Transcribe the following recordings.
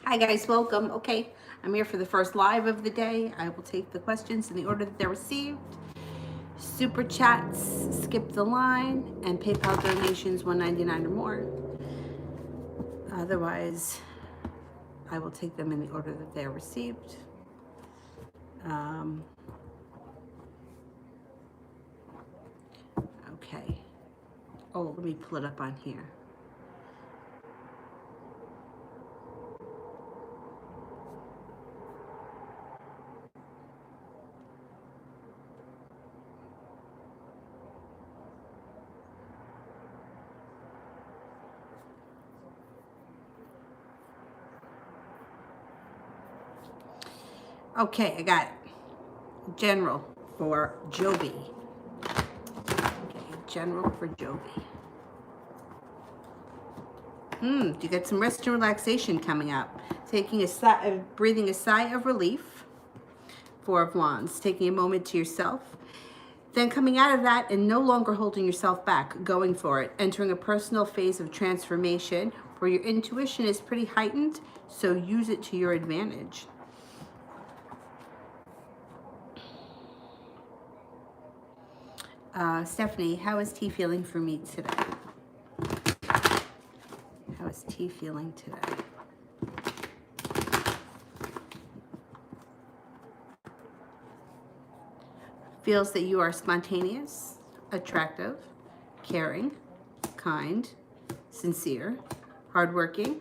Hi guys, welcome. Okay, I'm here for the first live of the day. I will take the questions in the order that they're received. Super chats, skip the line, and PayPal donations $1.99 or more. Otherwise, I will take them in the order that they're received. Um, okay. Oh, let me pull it up on here. Okay, I got it. General for Joby. Okay, general for Joby. You get some rest and relaxation coming up. Taking a sigh, breathing a sigh of relief. Four of Wands. Taking a moment to yourself. Then coming out of that and no longer holding yourself back, going for it. Entering a personal phase of transformation where your intuition is pretty heightened, so use it to your advantage. Stephanie, how is T feeling for me today? How is T feeling today? Feels that you are spontaneous, attractive, caring, kind, sincere, hardworking.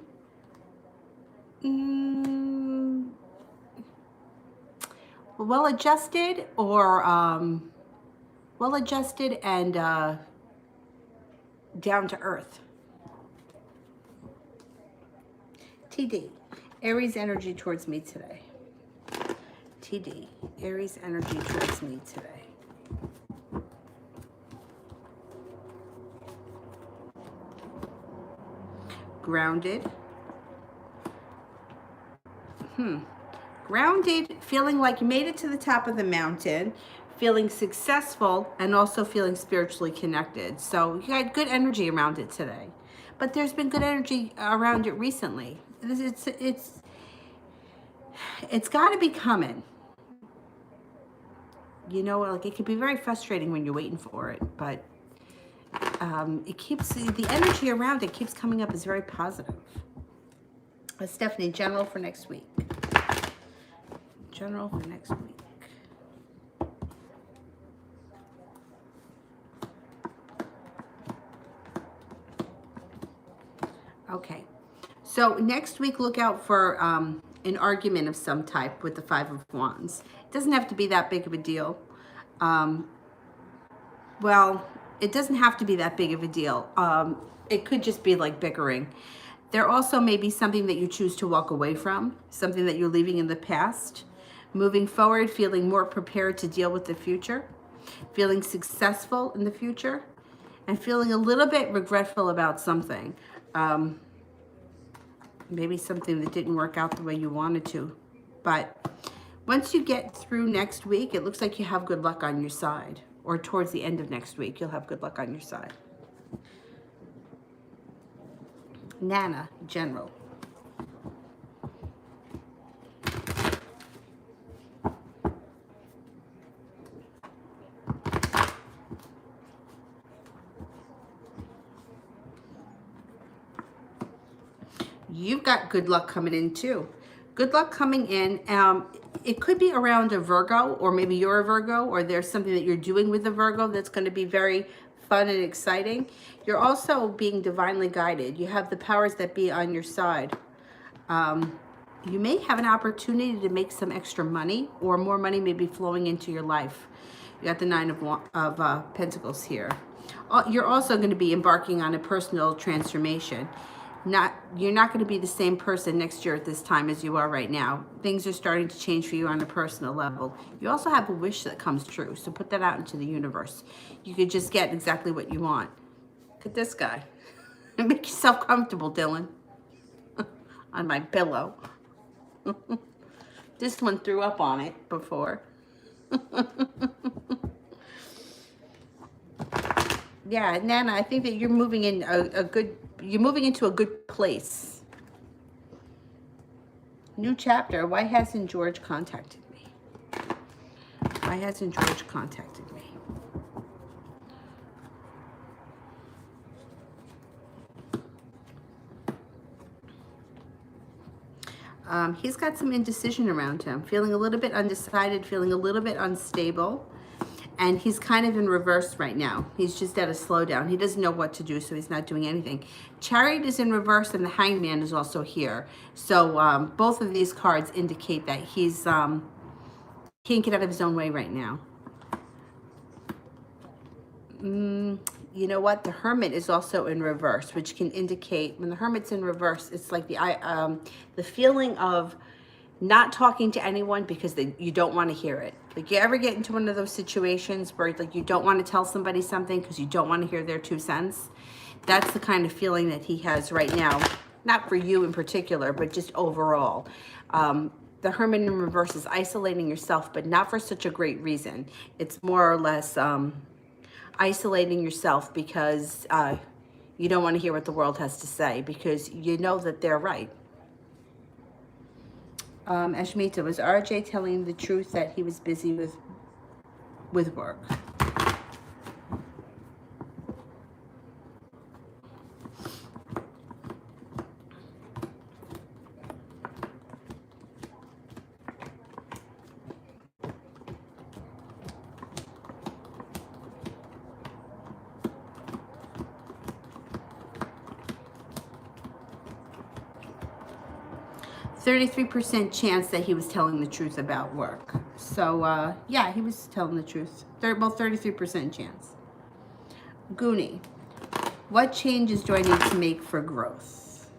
Well-adjusted or well-adjusted and down to earth. TD, Aries energy towards me today. TD, Aries energy towards me today. Grounded. Grounded, feeling like you made it to the top of the mountain, feeling successful, and also feeling spiritually connected. So you had good energy around it today. But there's been good energy around it recently. It's got to be coming. You know, like it can be very frustrating when you're waiting for it, but it keeps, the energy around it keeps coming up as very positive. Stephanie, general for next week. General for next week. Okay, so next week look out for an argument of some type with the Five of Wands. It doesn't have to be that big of a deal. Well, it doesn't have to be that big of a deal. It could just be like bickering. There also may be something that you choose to walk away from, something that you're leaving in the past. Moving forward, feeling more prepared to deal with the future, feeling successful in the future, and feeling a little bit regretful about something. Maybe something that didn't work out the way you wanted to. But once you get through next week, it looks like you have good luck on your side. Or towards the end of next week, you'll have good luck on your side. Nana, general. You've got good luck coming in too. Good luck coming in. It could be around a Virgo, or maybe you're a Virgo, or there's something that you're doing with a Virgo that's going to be very fun and exciting. You're also being divinely guided. You have the powers that be on your side. You may have an opportunity to make some extra money, or more money may be flowing into your life. You got the Nine of Pentacles here. You're also going to be embarking on a personal transformation. You're not going to be the same person next year at this time as you are right now. Things are starting to change for you on a personal level. You also have a wish that comes true, so put that out into the universe. You could just get exactly what you want. Look at this guy. Make yourself comfortable, Dylan. On my pillow. This one threw up on it before. Yeah, Nana, I think that you're moving in you're moving into a good place. New chapter. Why hasn't George contacted me? Why hasn't George contacted me? He's got some indecision around him, feeling a little bit undecided, feeling a little bit unstable. And he's kind of in reverse right now. He's just at a slowdown. He doesn't know what to do, so he's not doing anything. Chariot is in reverse, and the Hangman is also here. So both of these cards indicate that he's can't get out of his own way right now. You know what? The Hermit is also in reverse, which can indicate when the Hermit's in reverse, it's like the feeling of not talking to anyone because you don't want to hear it. Like, you ever get into one of those situations where like you don't want to tell somebody something because you don't want to hear their 2 cents? That's the kind of feeling that he has right now. Not for you in particular, but just overall. The Hermit in reverse is isolating yourself, but not for such a great reason. It's more or less isolating yourself because you don't want to hear what the world has to say because you know that they're right. Ashmita, was RJ telling the truth that he was busy with work? 33% chance that he was telling the truth about work. So, yeah, he was telling the truth. About 33% chance. Goonie, what changes do I need to make for growth?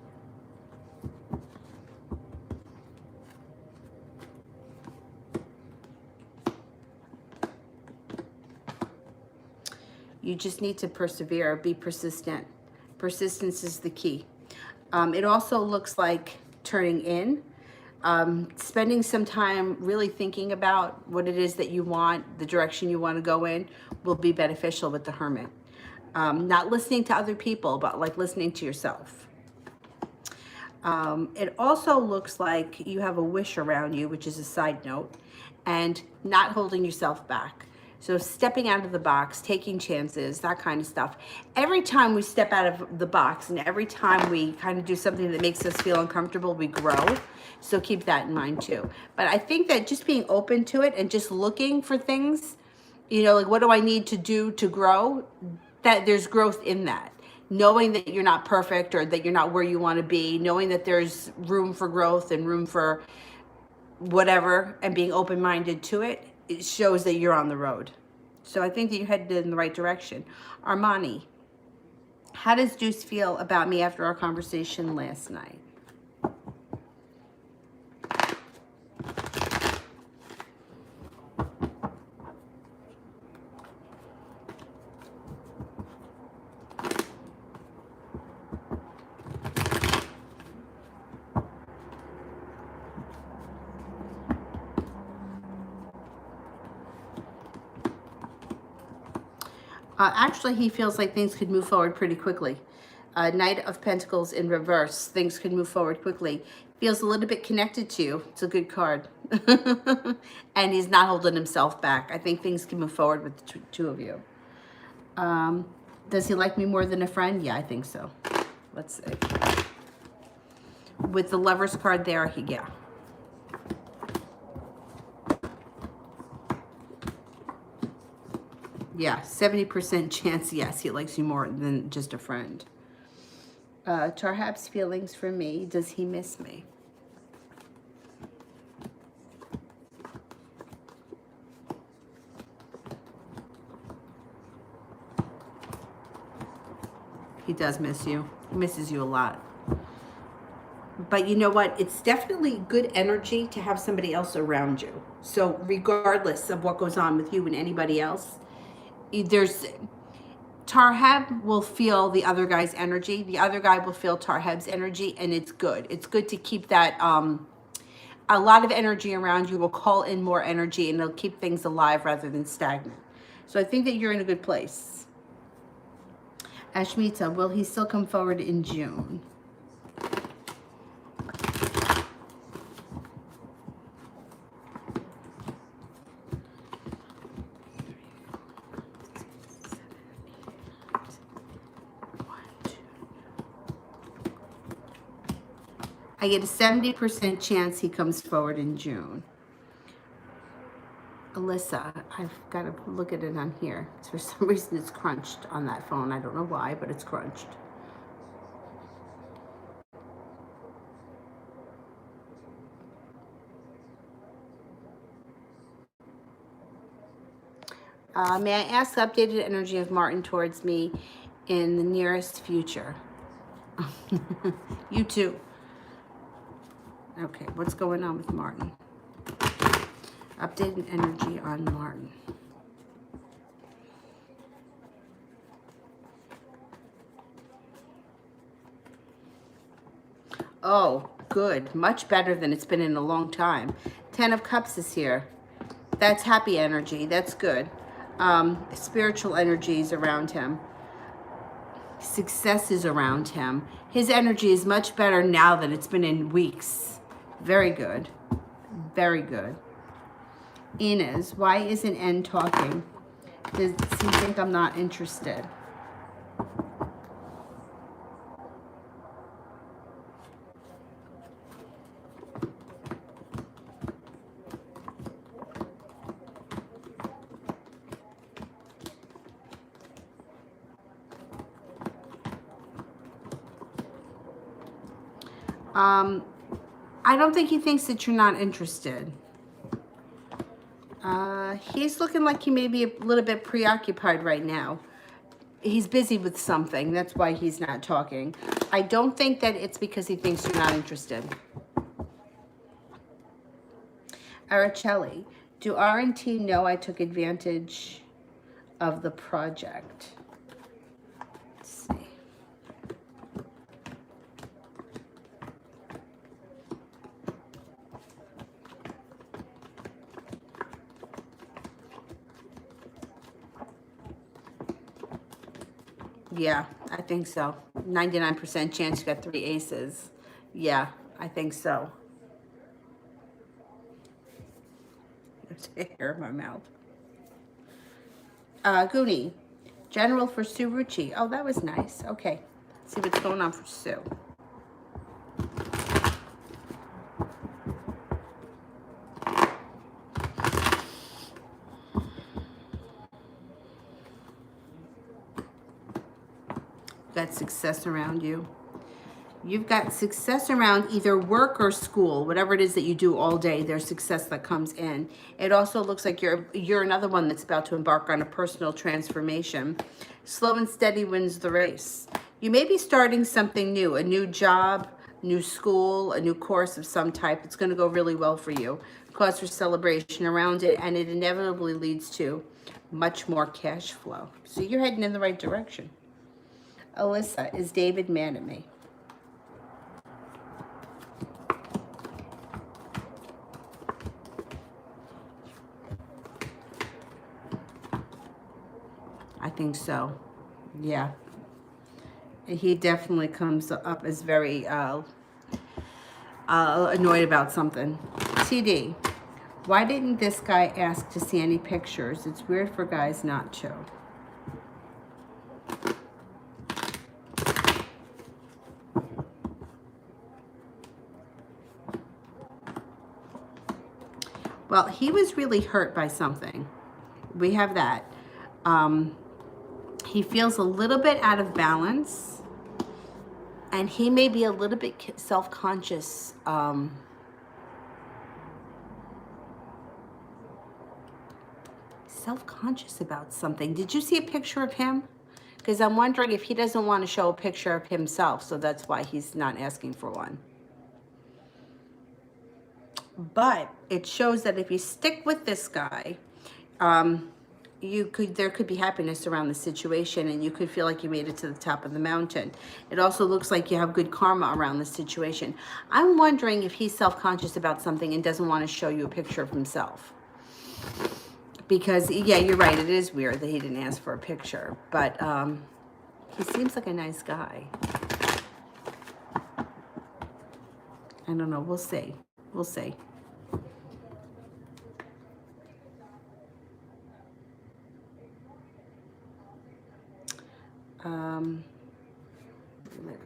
You just need to persevere, be persistent. Persistence is the key. It also looks like turning in, spending some time really thinking about what it is that you want, the direction you want to go in, will be beneficial with the Hermit. Not listening to other people, but like listening to yourself. It also looks like you have a wish around you, which is a side note, and not holding yourself back. So stepping out of the box, taking chances, that kind of stuff. Every time we step out of the box and every time we kind of do something that makes us feel uncomfortable, we grow. So keep that in mind too. But I think that just being open to it and just looking for things, you know, like what do I need to do to grow? That there's growth in that. Knowing that you're not perfect or that you're not where you want to be, knowing that there's room for growth and room for whatever, and being open-minded to it, it shows that you're on the road. So I think that you're headed in the right direction. Armani, how does Deuce feel about me after our conversation last night? Actually, he feels like things could move forward pretty quickly. Knight of Pentacles in reverse. Things could move forward quickly. Feels a little bit connected to you. It's a good card. And he's not holding himself back. I think things can move forward with the two of you. Does he like me more than a friend? Yeah, I think so. Let's see. With the Lover's card there, yeah. Yeah, 70% chance, yes, he likes you more than just a friend. Tarhab's feelings for me. Does he miss me? He does miss you. He misses you a lot. But you know what? It's definitely good energy to have somebody else around you. So regardless of what goes on with you and anybody else, Tarhab will feel the other guy's energy. The other guy will feel Tarhab's energy, and it's good. It's good to keep that, a lot of energy around you will call in more energy, and it'll keep things alive rather than stagnant. So I think that you're in a good place. Ashmita, will he still come forward in June? I get a 70% chance he comes forward in June. Alyssa, I've got to look at it on here. For some reason it's crunched on that phone. I don't know why, but it's crunched. May I ask the updated energy of Martin towards me in the nearest future? You too. Okay, what's going on with Martin? Updated energy on Martin. Oh, good. Much better than it's been in a long time. 10 of Cups is here. That's happy energy. That's good. Spiritual energies around him. Success is around him. His energy is much better now than it's been in weeks. Very good. Very good. Inez, why isn't N talking? Does he think I'm not interested? I don't think he thinks that you're not interested. He's looking like he may be a little bit preoccupied right now. He's busy with something. That's why he's not talking. I don't think that it's because he thinks you're not interested. Araceli, do R&T know I took advantage of the project? Let's see. Yeah, I think so. 99% chance you got 3 aces. Yeah, I think so. Hair in my mouth. Goonie, general for Suruchi. Oh, that was nice. Okay, let's see what's going on for Sue. Got success around you. You've got success around either work or school, whatever it is that you do all day, there's success that comes in. It also looks like you're another one that's about to embark on a personal transformation. Slow and steady wins the race. You may be starting something new, a new job, new school, a new course of some type. It's going to go really well for you. Cause for celebration around it, and it inevitably leads to much more cash flow. So you're heading in the right direction. Alyssa, is David mad at me? I think so. Yeah. He definitely comes up as very annoyed about something. TD, why didn't this guy ask to see any pictures? It's weird for guys not to. Well, he was really hurt by something. We have that. He feels a little bit out of balance, and he may be a little bit self-conscious. Self-conscious about something. Did you see a picture of him? Because I'm wondering if he doesn't want to show a picture of himself, so that's why he's not asking for one. But it shows that if you stick with this guy, there could be happiness around the situation, and you could feel like you made it to the top of the mountain. It also looks like you have good karma around the situation. I'm wondering if he's self-conscious about something and doesn't want to show you a picture of himself. Because, yeah, you're right, it is weird that he didn't ask for a picture, but he seems like a nice guy. I don't know, we'll see. We'll see.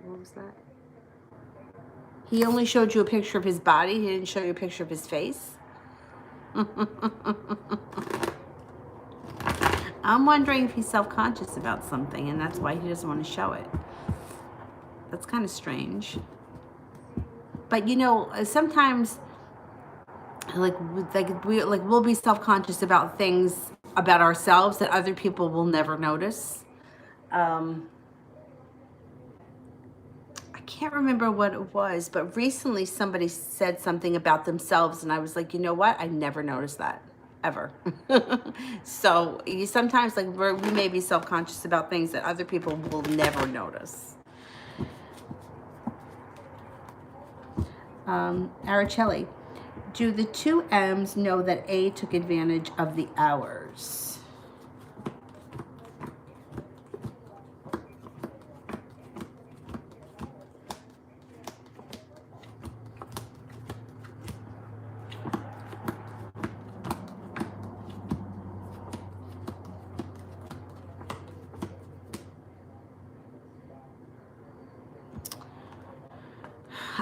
What was that? He only showed you a picture of his body. He didn't show you a picture of his face. I'm wondering if he's self-conscious about something and that's why he doesn't want to show it. That's kind of strange. But you know, sometimes we'll be self-conscious about things about ourselves that other people will never notice. I can't remember what it was, but recently somebody said something about themselves and I was like, you know what? I never noticed that ever. So you sometimes we may be self-conscious about things that other people will never notice. Araceli, do the two M's know that A took advantage of the hours?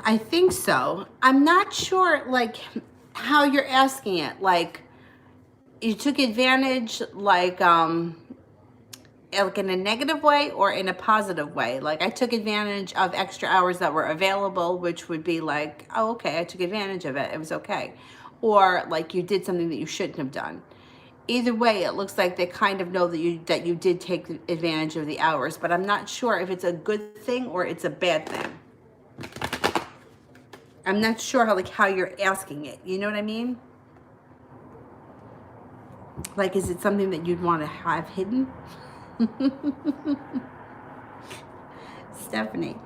I think so. I'm not sure how you're asking it. Like you took advantage in a negative way or in a positive way. Like I took advantage of extra hours that were available, which would be like, oh, okay, I took advantage of it. It was okay. Or like you did something that you shouldn't have done. Either way, it looks like they kind of know that you did take advantage of the hours, but I'm not sure if it's a good thing or it's a bad thing. I'm not sure how you're asking it. You know what I mean? Like, is it something that you'd want to have hidden? Stephanie,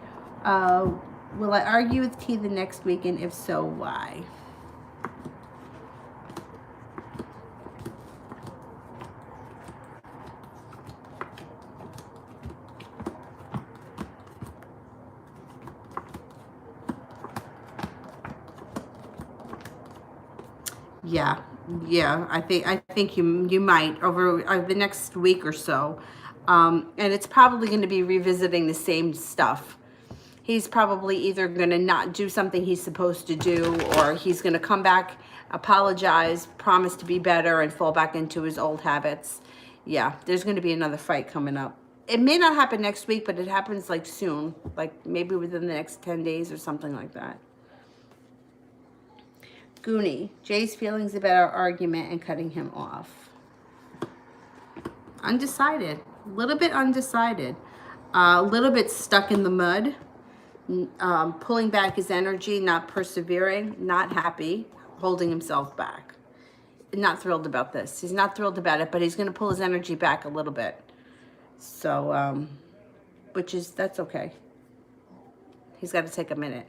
will I argue with T the next week, and if so, why? Yeah, I think you might over the next week or so, and it's probably going to be revisiting the same stuff. He's probably either going to not do something he's supposed to do, or he's going to come back, apologize, promise to be better, and fall back into his old habits. Yeah, there's going to be another fight coming up. It may not happen next week, but it happens like soon, like maybe within the next 10 days or something like that. Goonie, Jay's feelings about our argument and cutting him off. Undecided, a little bit undecided, a little bit stuck in the mud, pulling back his energy, not persevering, not happy, holding himself back. Not thrilled about this. He's not thrilled about it, but he's going to pull his energy back a little bit. So, that's okay. He's got to take a minute.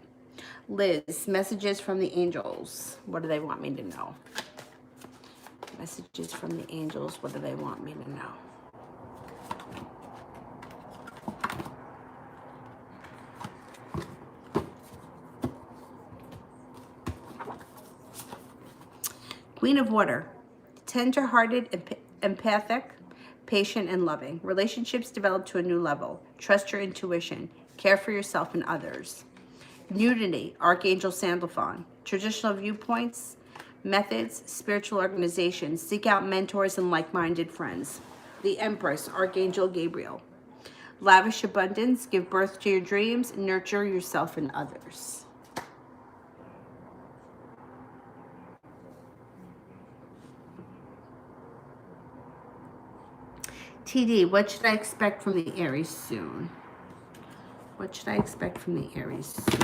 Liz, messages from the angels. What do they want me to know? Messages from the angels. What do they want me to know? Queen of Water. Tender-hearted, empathic, patient, and loving. Relationships develop to a new level. Trust your intuition. Care for yourself and others. Unity, Archangel Sandalphon. Traditional viewpoints, methods, spiritual organizations. Seek out mentors and like-minded friends. The Empress, Archangel Gabriel. Lavish abundance, give birth to your dreams, nurture yourself and others. TD, what should I expect from the Aries soon? What should I expect from the Aries soon?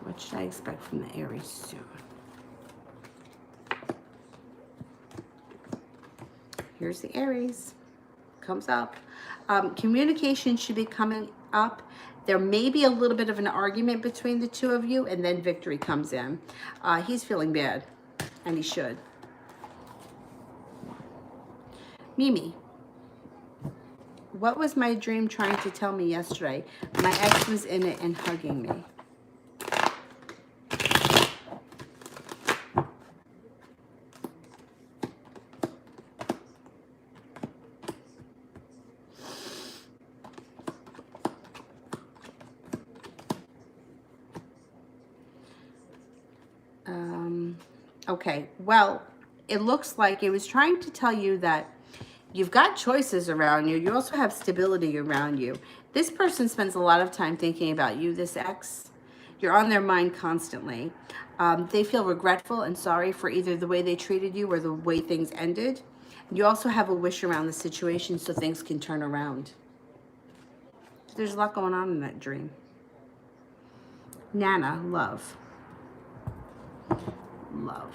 What should I expect from the Aries soon? Here's the Aries. Comes up. Communication should be coming up. There may be a little bit of an argument between the two of you, and then victory comes in. He's feeling bad, and he should. Mimi, what was my dream trying to tell me yesterday? My ex was in it and hugging me. Okay, well, it looks like it was trying to tell you that you've got choices around you. You also have stability around you. This person spends a lot of time thinking about you, this ex. You're on their mind constantly. They feel regretful and sorry for either the way they treated you or the way things ended. You also have a wish around the situation so things can turn around. There's a lot going on in that dream. Nana, love. Love.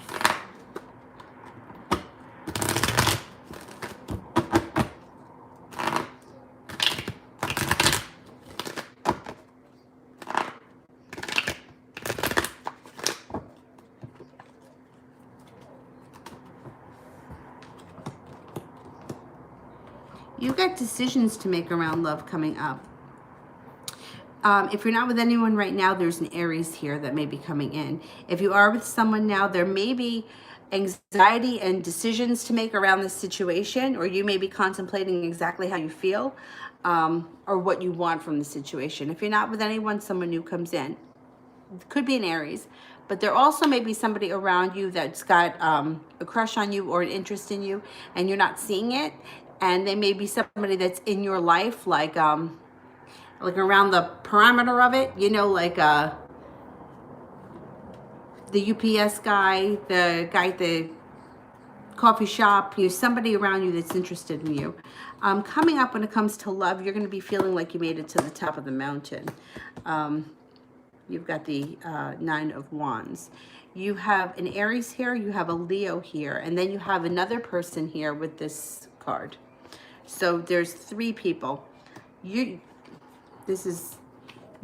You've got decisions to make around love coming up. If you're not with anyone right now, there's an Aries here that may be coming in. If you are with someone now, there may be anxiety and decisions to make around this situation, or you may be contemplating exactly how you feel or what you want from the situation. If you're not with anyone, someone new comes in. It could be an Aries, but there also may be somebody around you that's got a crush on you or an interest in you, and you're not seeing it. And they may be somebody that's in your life, like around the perimeter of it, like the UPS guy, the guy at the coffee shop, somebody around you that's interested in you. Coming up when it comes to love, you're going to be feeling like you made it to the top of the mountain. You've got the Nine of Wands. You have an Aries here, you have a Leo here, and then you have another person here with this card. So there's 3 people. You're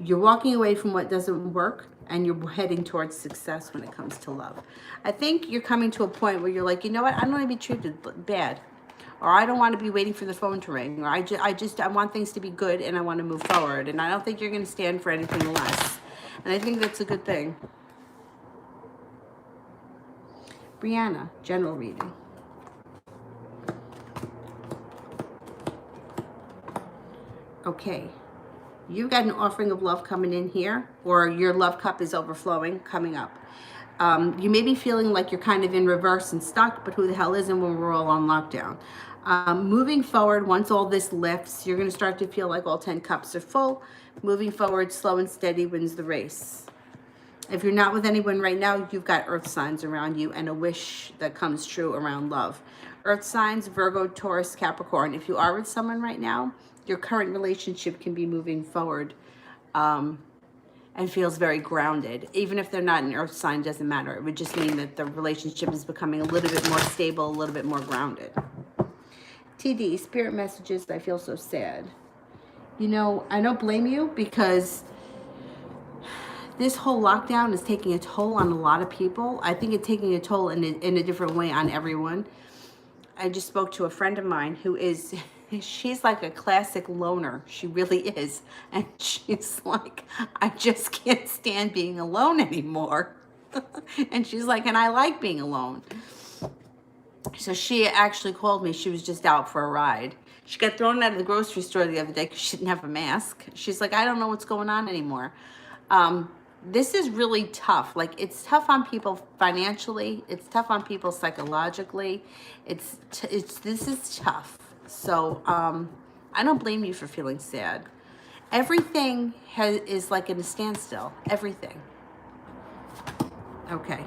walking away from what doesn't work, and you're heading towards success when it comes to love. I think you're coming to a point where you're like, you know what, I don't want to be treated bad, or I don't want to be waiting for the phone to ring, or I want things to be good and I want to move forward, and I don't think you're going to stand for anything less. And I think that's a good thing. Brianna, general reading. Okay. You've got an offering of love coming in here, or your love cup is overflowing coming up. You may be feeling like you're kind of in reverse and stuck, but who the hell isn't when we're all on lockdown? Moving forward, once all this lifts, you're going to start to feel like all 10 cups are full. Moving forward, slow and steady wins the race. If you're not with anyone right now, you've got earth signs around you and a wish that comes true around love. Earth signs, Virgo, Taurus, Capricorn. If you are with someone right now, your current relationship can be moving forward and feels very grounded. Even if they're not an earth sign, doesn't matter. It would just mean that the relationship is becoming a little bit more stable, a little bit more grounded. TD, spirit messages, I feel so sad. I don't blame you, because this whole lockdown is taking a toll on a lot of people. I think it's taking a toll in a different way on everyone. I just spoke to a friend of mine who is, she's like a classic loner. She really is. And she's like, I just can't stand being alone anymore. And she's like, and I like being alone. So she actually called me. She was just out for a ride. She got thrown out of the grocery store the other day because she didn't have a mask. She's like, I don't know what's going on anymore. This is really tough. Like, it's tough on people financially. It's tough on people psychologically. This is tough. So I don't blame you for feeling sad. Everything is like in a standstill. Everything. Okay.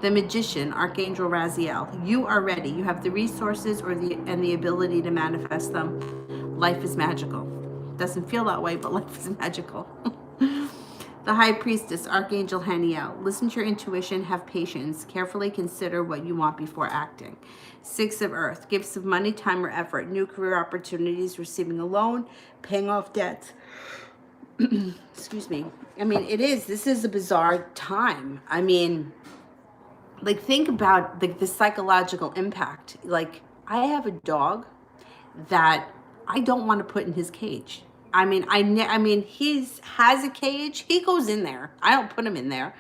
The Magician, Archangel Raziel. You are ready. You have the resources and the ability to manifest them. Life is magical. Doesn't feel that way, but life is magical. The High Priestess, Archangel Haniel. Listen to your intuition, have patience, carefully consider what you want before acting. 6 of Earth, gifts of money, time, or effort, new career opportunities, receiving a loan, paying off debts. Excuse me. This is a bizarre time. Like, think about the psychological impact. Like, I have a dog that I don't want to put in his cage. He has a cage. He goes in there. I don't put him in there.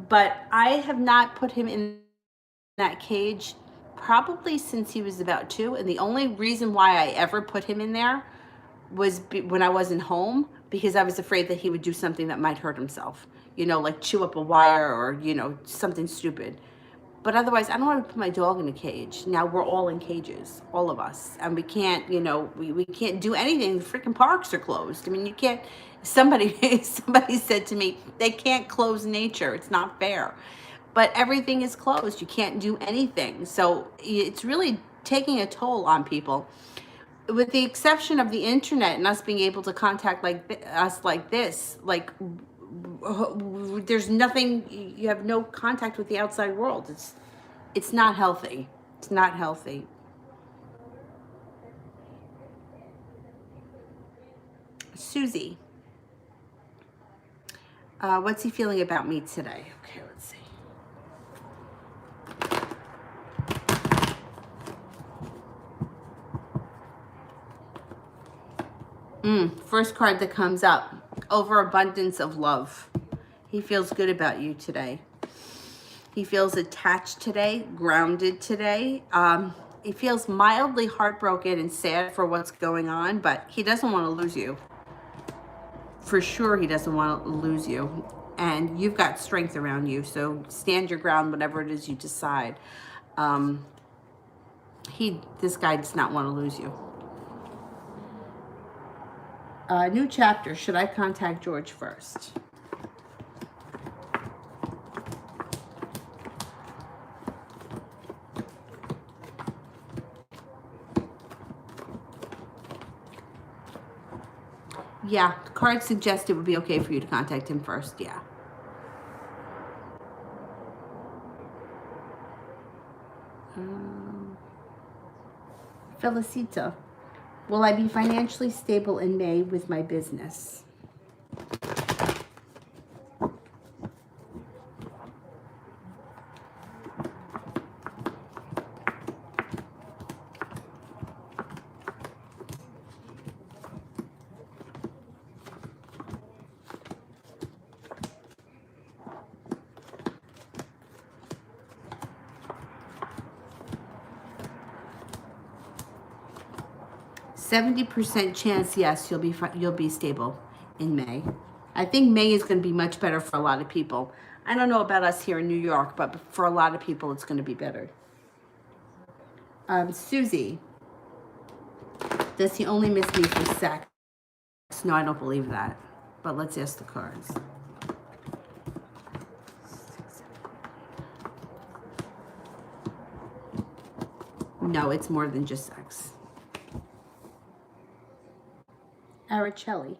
But I have not put him in that cage probably since he was about 2. And the only reason why I ever put him in there was when I wasn't home, because I was afraid that he would do something that might hurt himself. Like chew up a wire or, something stupid. But otherwise, I don't want to put my dog in a cage. Now we're all in cages, all of us, and we can't, we can't do anything. The freaking parks are closed. I mean, you can't. Somebody said to me, they can't close nature. It's not fair. But everything is closed. You can't do anything. So it's really taking a toll on people. With the exception of the internet and us being able to contact us like this, like there's nothing, you have no contact with the outside world. It's not healthy. It's not healthy. Susie, what's he feeling about me today? Okay, let's see. First card that comes up, overabundance of love. He feels good about you today. He feels attached today, grounded today. He feels mildly heartbroken and sad for what's going on, but he doesn't want to lose you. For sure, he doesn't want to lose you. And you've got strength around you, so stand your ground, whatever it is you decide. This guy does not want to lose you. New chapter. Should I contact George first? Yeah, the card suggests it would be okay for you to contact him first. Yeah. Felicita, will I be financially stable in May with my business? %70 chance, yes, you'll be stable in May. I think May is going to be much better for a lot of people. I don't know about us here in New York, but for a lot of people, it's going to be better. Susie, does he only miss me for sex? No, I don't believe that. But let's ask the cards. No, it's more than just sex. Araceli,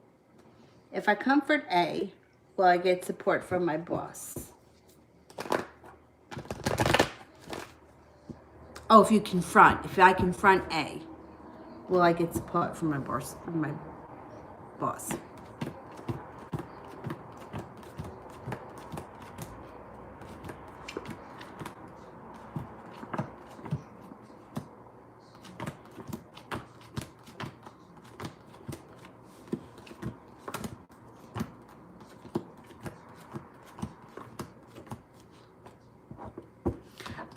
if I comfort A, will I get support from my boss? Oh, if I confront A, will I get support from my boss?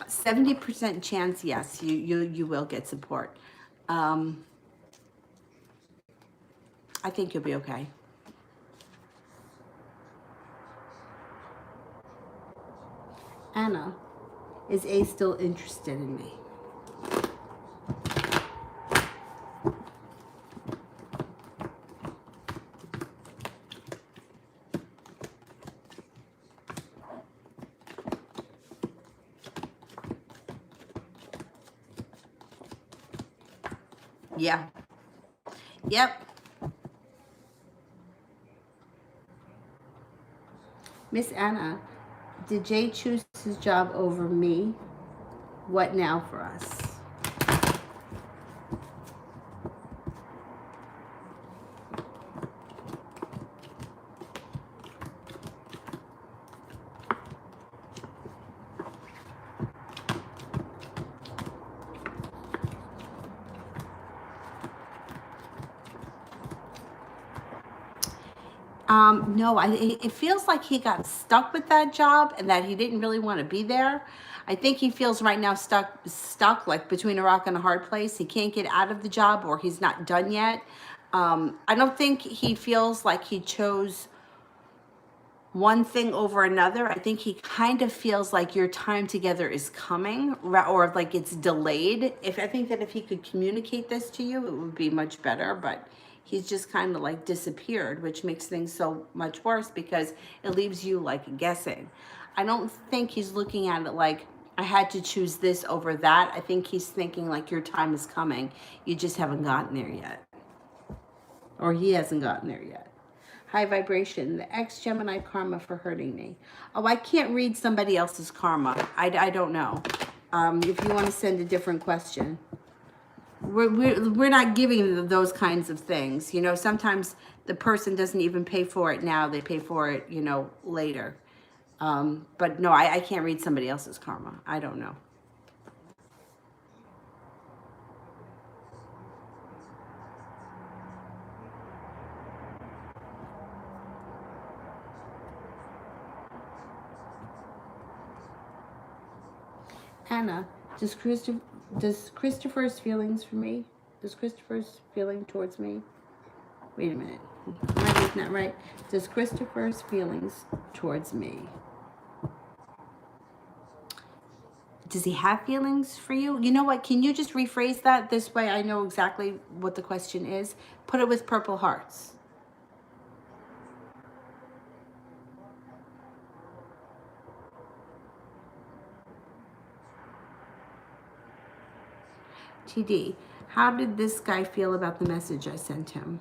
70% chance, yes, you will get support. I think you'll be okay. Anna, is A still interested in me? Yeah. Yep. Miss Anna, did Jay choose his job over me? What now for us? No, it feels like he got stuck with that job and that he didn't really want to be there. I think he feels right now stuck like between a rock and a hard place. He can't get out of the job or he's not done yet. I don't think he feels like he chose one thing over another. I think he kind of feels like your time together is coming, or like it's delayed. If I think that if he could communicate this to you, it would be much better, but he's just kind of like disappeared, which makes things so much worse because it leaves you like guessing. I don't think he's looking at it like I had to choose this over that. I think he's thinking like your time is coming. You just haven't gotten there yet. Or he hasn't gotten there yet. High vibration, the ex-Gemini karma for hurting me. Oh, I can't read somebody else's karma. I don't know. If you want to send a different question. We're not giving those kinds of things. You know, sometimes the person doesn't even pay for it now. They pay for it, you know, later. But no, I can't read somebody else's karma. I don't know. Anna, does Christopher's feelings for me? Does Christopher's feeling towards me? Wait a minute. Am I reading that right? Does Christopher's feelings towards me? Does he have feelings for you? You know what? Can you just rephrase that? This way I know exactly what the question is. Put it with purple hearts. TD, how did this guy feel about the message I sent him?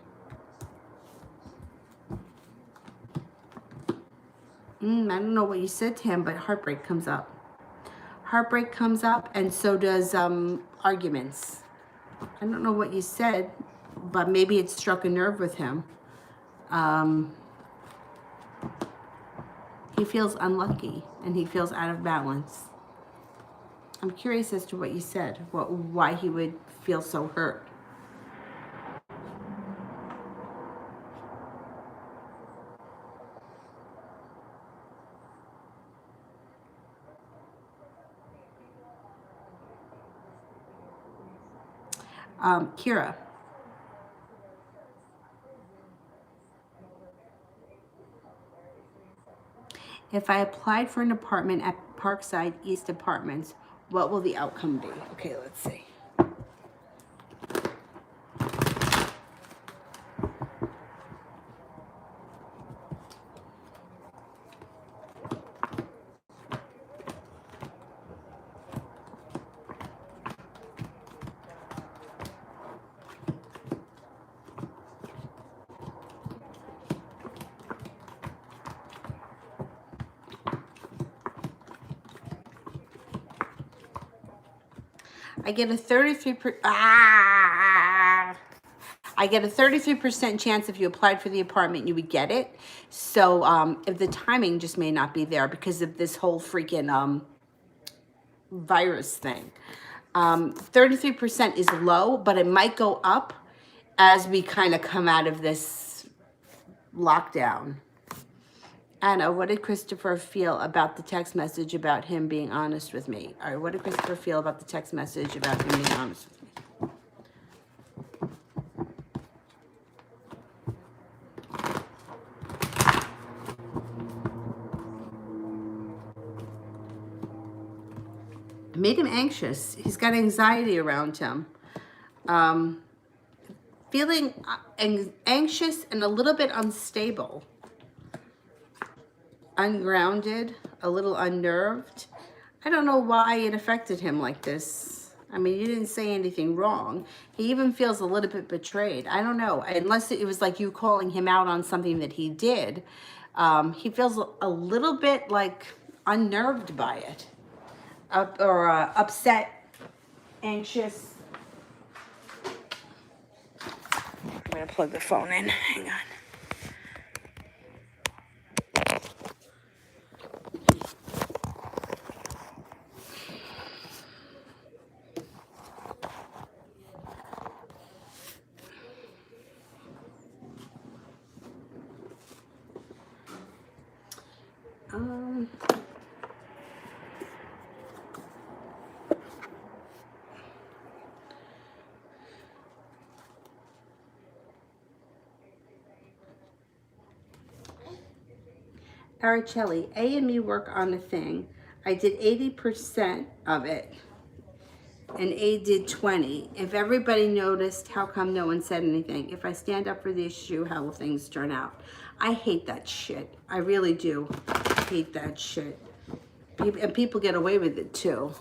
I don't know what you said to him, but heartbreak comes up. Heartbreak comes up, and so does arguments. I don't know what you said, but maybe it struck a nerve with him. He feels unlucky, and he feels out of balance. I'm curious as to what you said, why he would feel so hurt. Kira. If I applied for an apartment at Parkside East Apartments, what will the outcome be? Okay, let's see. I get a 33% chance if you applied for the apartment, you would get it. So if the timing just may not be there because of this whole freaking virus thing. 33% is low, but it might go up as we kind of come out of this lockdown. Anna, what did Christopher feel about the text message about him being honest with me? All right, what did Christopher feel about the text message about him being honest with me? It made him anxious. He's got anxiety around him. Feeling anxious and a little bit unstable. Ungrounded, a little unnerved. I don't know why it affected him like this. I mean, you didn't say anything wrong. He even feels a little bit betrayed. I don't know, unless it was like you calling him out on something that he did. He feels a little bit like unnerved by it, or upset, anxious. I'm gonna plug the phone in. Hang on. Araceli, A and me work on a thing. I did 80% of it, and A did 20. If everybody noticed, how come no one said anything? If I stand up for the issue, how will things turn out? I hate that shit. I really do. I hate that shit. And people get away with it too.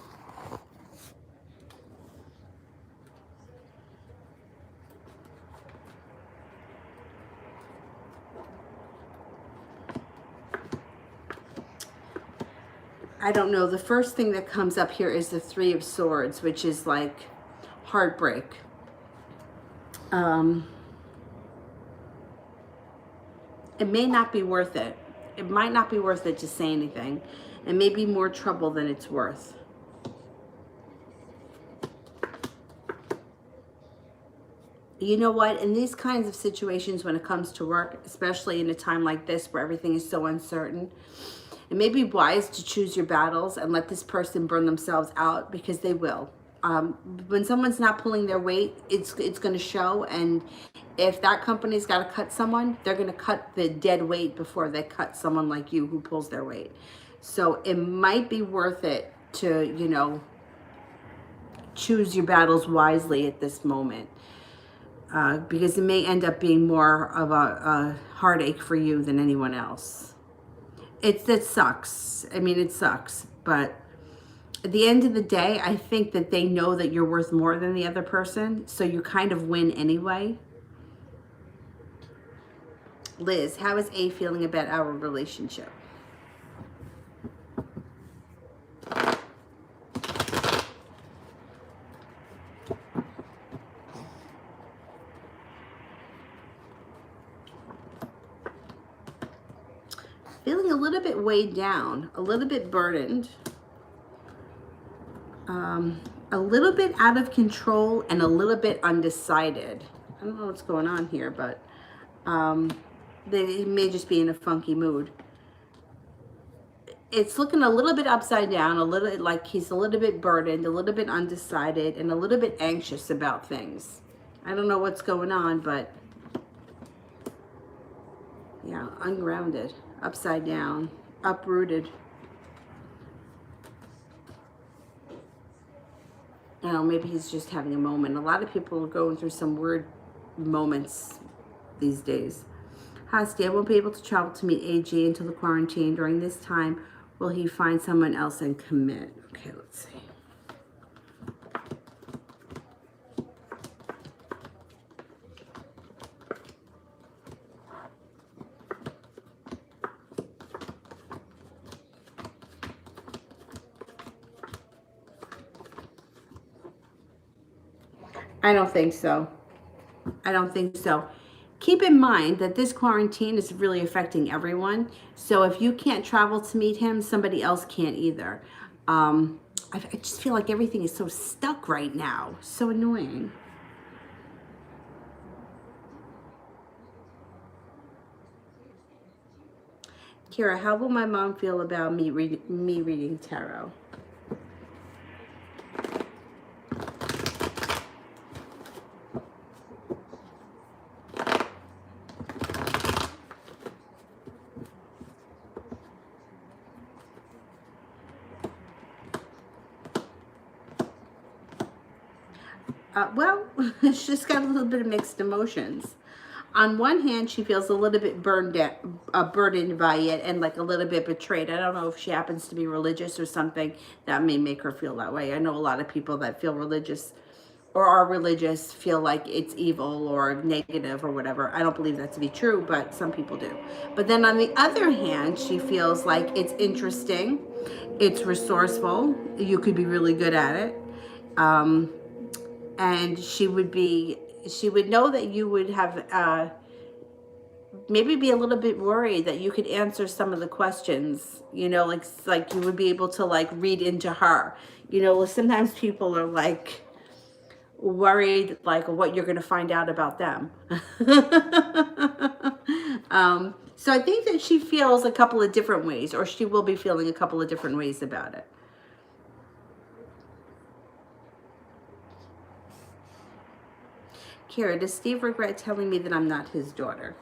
I don't know. The first thing that comes up here is the Three of Swords, which is like heartbreak. It may not be worth it. It might not be worth it to say anything. It may be more trouble than it's worth. You know what? In these kinds of situations, when it comes to work, especially in a time like this where everything is so uncertain, it may be wise to choose your battles and let this person burn themselves out, because they will. When someone's not pulling their weight, it's going to show. And if that company's got to cut someone, they're going to cut the dead weight before they cut someone like you who pulls their weight. So it might be worth it to, you know, choose your battles wisely at this moment. Because it may end up being more of a heartache for you than anyone else. It sucks. I mean, it sucks. But at the end of the day, I think that they know that you're worth more than the other person. So you kind of win anyway. Liz, how is A feeling about our relationship? Feeling a little bit weighed down, a little bit burdened, a little bit out of control, and a little bit undecided. I don't know what's going on here, but they may just be in a funky mood. It's looking a little bit upside down, a little like he's a little bit burdened, a little bit undecided, and a little bit anxious about things. I don't know what's going on, but yeah, ungrounded, upside down, uprooted. You know, maybe he's just having a moment. A lot of people are going through some weird moments these days. Hasti, I won't be able to travel to meet AG until the quarantine. During this time, will he find someone else and commit? Okay, let's see. I don't think so. I don't think so. Keep in mind that this quarantine is really affecting everyone. So if you can't travel to meet him, somebody else can't either. I just feel like everything is so stuck right now. So annoying. Kira, how will my mom feel about me reading tarot? Well, she's got a little bit of mixed emotions. On one hand, she feels a little bit burdened by it and like a little bit betrayed. I don't know if she happens to be religious or something that may make her feel that way. I know a lot of people that feel religious or are religious feel like it's evil or negative or whatever. I don't believe that to be true, but some people do. But then on the other hand, she feels like it's interesting, it's resourceful, you could be really good at it. And she would know that you would have maybe be a little bit worried that you could answer some of the questions, you know, like you would be able to like read into her. You know, sometimes people are like worried like what you're going to find out about them. So I think that she feels a couple of different ways, or she will be feeling a couple of different ways about it. Kira, does Steve regret telling me that I'm not his daughter?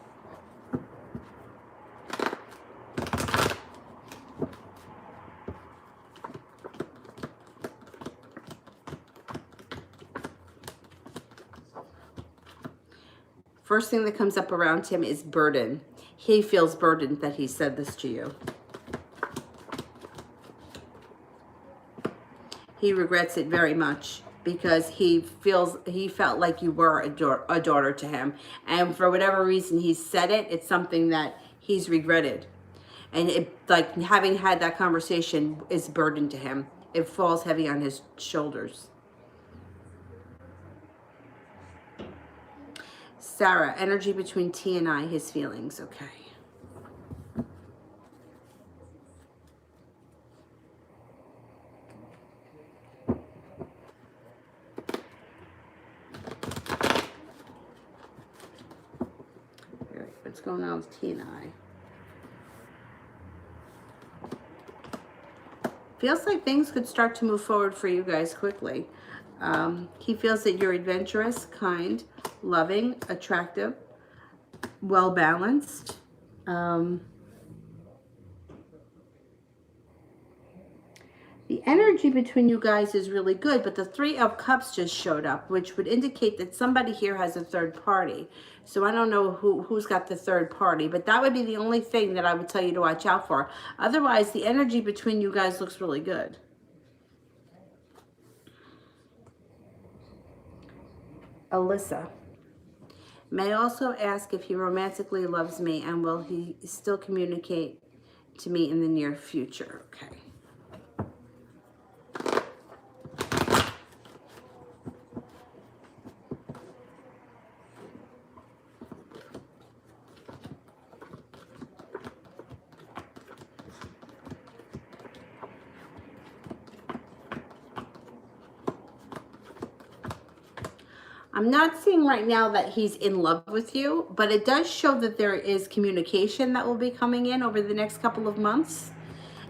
First thing that comes up around him is burden. He feels burdened that he said this to you. He regrets it very much because he felt like you were a daughter to him. And for whatever reason he said it, it's something that he's regretted. And it, like having had that conversation is burden to him. It falls heavy on his shoulders. Sarah, energy between T and I, his feelings. Okay. All right, what's going on with T and I? Feels like things could start to move forward for you guys quickly. He feels that you're adventurous, kind, loving, attractive, well-balanced. The energy between you guys is really good, but the Three of Cups just showed up, which would indicate that somebody here has a third party. So I don't know who's got the third party, but that would be the only thing that I would tell you to watch out for. Otherwise, the energy between you guys looks really good. Alyssa. May I also ask if he romantically loves me and will he still communicate to me in the near future? Okay. I'm not seeing right now that he's in love with you, but it does show that there is communication that will be coming in over the next couple of months.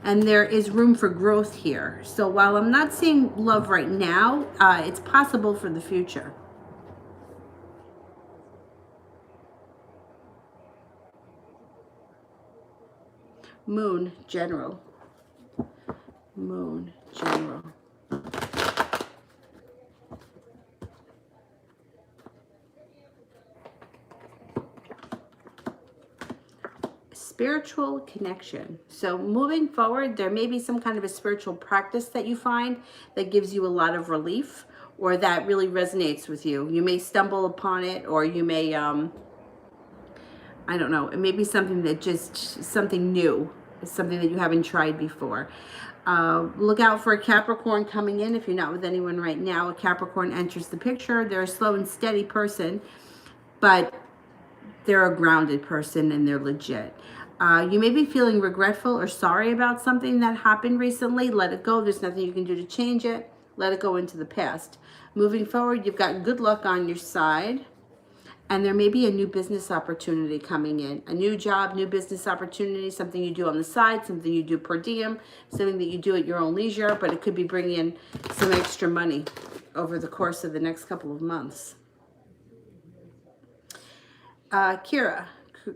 And there is room for growth here. So while I'm not seeing love right now, it's possible for the future. Moon, general. Moon, general. Spiritual connection. So moving forward, there may be some kind of a spiritual practice that you find that gives you a lot of relief or that really resonates with you. You may stumble upon it, or you may, I don't know, it may be something that just, something new, something that you haven't tried before. Look out for a Capricorn coming in. If you're not with anyone right now, a Capricorn enters the picture. They're a slow and steady person, but they're a grounded person and they're legit. You may be feeling regretful or sorry about something that happened recently. Let it go. There's nothing you can do to change it. Let it go into the past. Moving forward, you've got good luck on your side. And there may be a new business opportunity coming in. A new job, new business opportunity, something you do on the side, something you do per diem, something that you do at your own leisure, but it could be bringing in some extra money over the course of the next couple of months. Kira,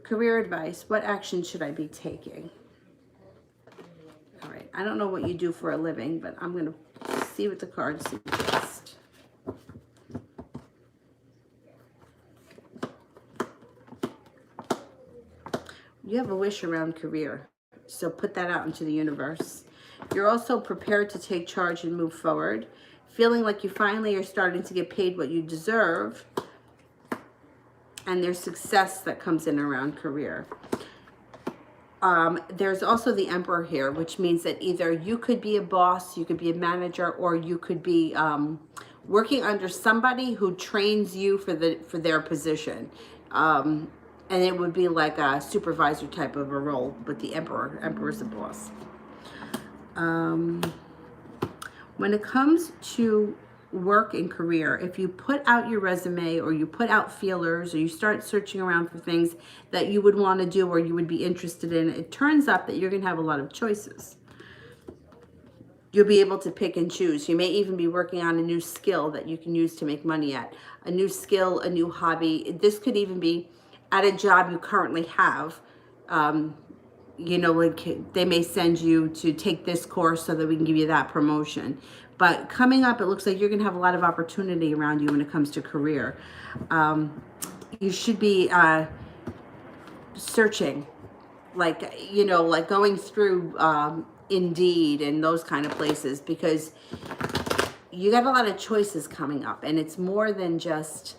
career advice. What action should I be taking? All right. I don't know what you do for a living, but I'm going to see what the cards suggest. You have a wish around career, so put that out into the universe. You're also prepared to take charge and move forward, feeling like you finally are starting to get paid what you deserve. And there's success that comes in around career. There's also the Emperor here, which means that either you could be a boss, you could be a manager, or you could be working under somebody who trains you for their position. And it would be like a supervisor type of a role with the Emperor. Emperor's the boss. When it comes to work and career, if you put out your resume or you put out feelers or you start searching around for things that you would want to do or you would be interested in, it turns up that you're going to have a lot of choices. You'll be able to pick and choose. You may even be working on a new skill that you can use to make money at. A new skill, a new hobby. This could even be at a job you currently have. You know, like they may send you to take this course so that we can give you that promotion. But coming up, it looks like you're going to have a lot of opportunity around you when it comes to career. you should be searching, like, you know, like going through Indeed and those kind of places, because you got a lot of choices coming up, and it's more than just,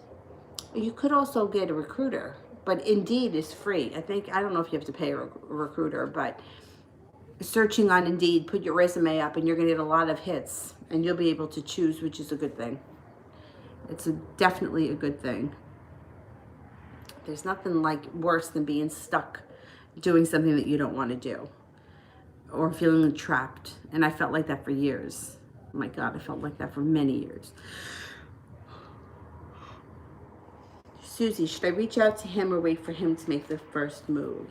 you could also get a recruiter, but Indeed is free. I think, I don't know if you have to pay a recruiter, but searching on Indeed, put your resume up and you're going to get a lot of hits, and you'll be able to choose, which is a good thing. It's definitely a good thing. There's nothing like worse than being stuck doing something that you don't want to do, or feeling trapped. And I felt like that for years. Oh my God, I felt like that for many years. Susie, should I reach out to him or wait for him to make the first move?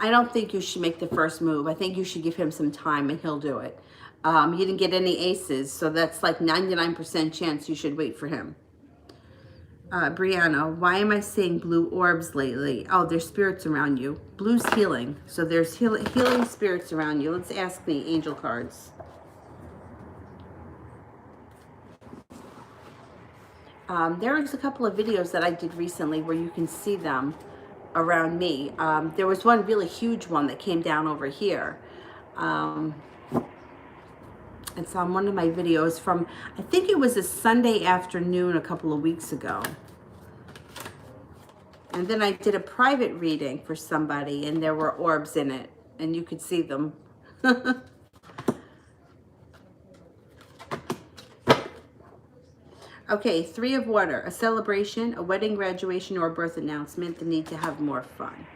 I don't think you should make the first move. I think you should give him some time and he'll do it. You didn't get any aces, so that's like 99% chance you should wait for him. Brianna, why am I seeing blue orbs lately? Oh, there's spirits around you. Blue's healing, so there's healing spirits around you. Let's ask the angel cards. There was a couple of videos that I did recently where you can see them around me. There was one really huge one that came down over here. It's on one of my videos from, I think it was a Sunday afternoon a couple of weeks ago. And then I did a private reading for somebody, and there were orbs in it, and you could see them. Okay, 3 of water, a celebration, a wedding, graduation, or birth announcement, the need to have more fun.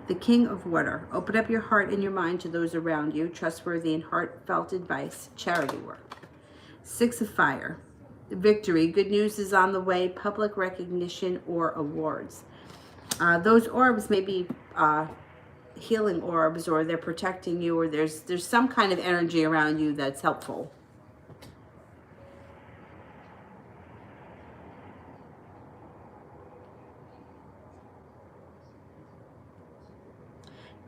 The King of Water, open up your heart and your mind to those around you, trustworthy and heartfelt advice, charity work. 6 of Fire, victory, good news is on the way, public recognition or awards. Those orbs may be healing orbs, or they're protecting you, or there's some kind of energy around you that's helpful.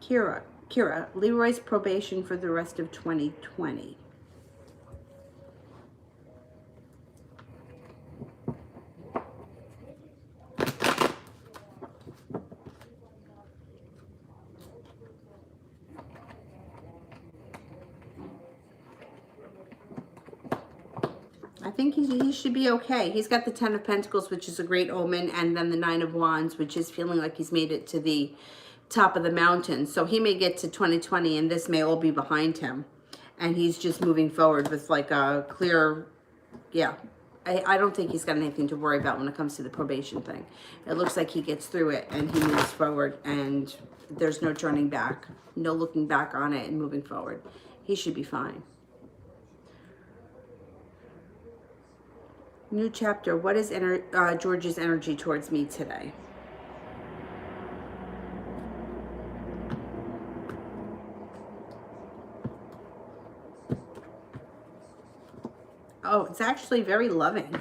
Kira, Leroy's probation for the rest of 2020. I think he should be okay. He's got the 10 of Pentacles, which is a great omen, and then the 9 of Wands, which is feeling like he's made it to the top of the mountain. So he may get to 2020 and this may all be behind him, and he's just moving forward with like a clear, yeah. I don't think he's got anything to worry about when it comes to the probation thing. It looks like he gets through it and he moves forward, and there's no turning back, no looking back on it and moving forward. He should be fine. New chapter. What is George's energy towards me today? Oh, it's actually very loving.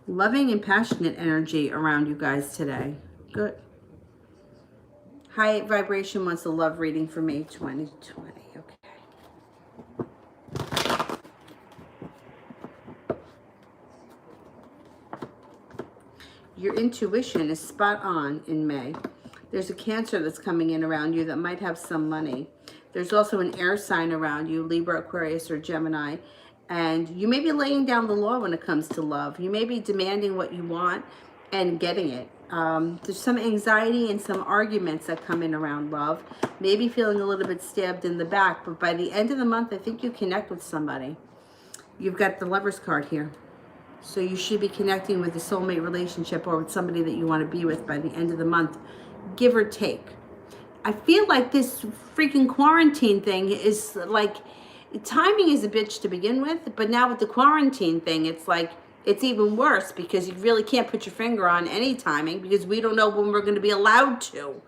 Loving and passionate energy around you guys today. Good. High vibration wants a love reading for me 2020. Okay. Your intuition is spot on in May. There's a Cancer that's coming in around you that might have some money. There's also an air sign around you, Libra, Aquarius, or Gemini. And you may be laying down the law when it comes to love. You may be demanding what you want and getting it. There's some anxiety and some arguments that come in around love. Maybe feeling a little bit stabbed in the back. But by the end of the month, I think you connect with somebody. You've got the Lover's card here. So you should be connecting with a soulmate relationship or with somebody that you want to be with by the end of the month, give or take. I feel like this freaking quarantine thing is like, timing is a bitch to begin with, but now with the quarantine thing, it's like, it's even worse because you really can't put your finger on any timing because we don't know when we're going to be allowed to.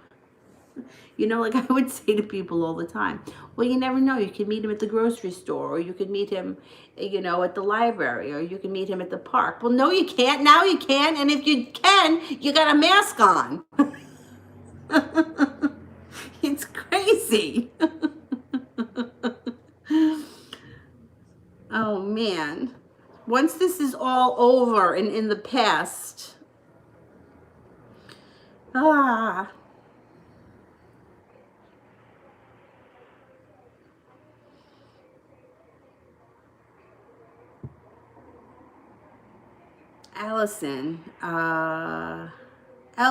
You know, like I would say to people all the time, well, you never know. You can meet him at the grocery store, or you could meet him, you know, at the library, or you can meet him at the park. Well, no, you can't. Now you can. And if you can, you got a mask on. It's crazy. Oh, man. Once this is all over and in the past, ah, Allison, L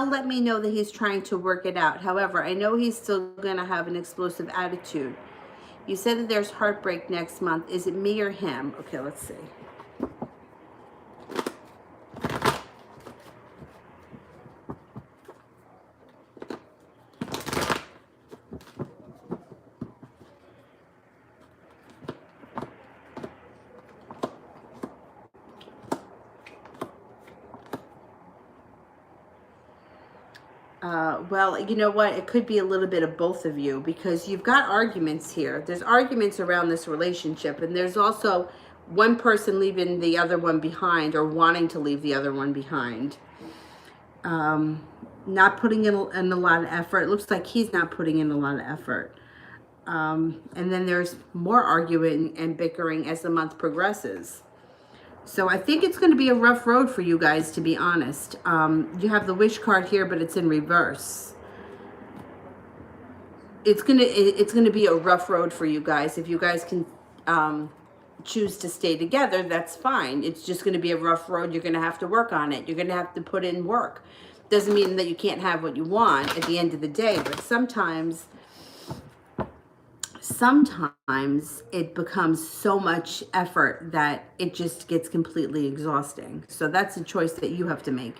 let me know that he's trying to work it out. However, I know he's still going to have an explosive attitude. You said that there's heartbreak next month. Is it me or him? Okay, let's see. Well, you know what? It could be a little bit of both of you, because you've got arguments here. There's arguments around this relationship, and there's also one person leaving the other one behind, or wanting to leave the other one behind. Not putting in a lot of effort. It looks like he's not putting in a lot of effort. And then there's more arguing and bickering as the month progresses. So I think it's going to be a rough road for you guys, to be honest. You have the wish card here, but it's in reverse. It's gonna be a rough road for you guys. If you guys can choose to stay together, that's fine. It's just going to be a rough road. You're going to have to work on it. You're going to have to put in work. Doesn't mean that you can't have what you want at the end of the day, but sometimes it becomes so much effort that it just gets completely exhausting. So that's a choice that you have to make.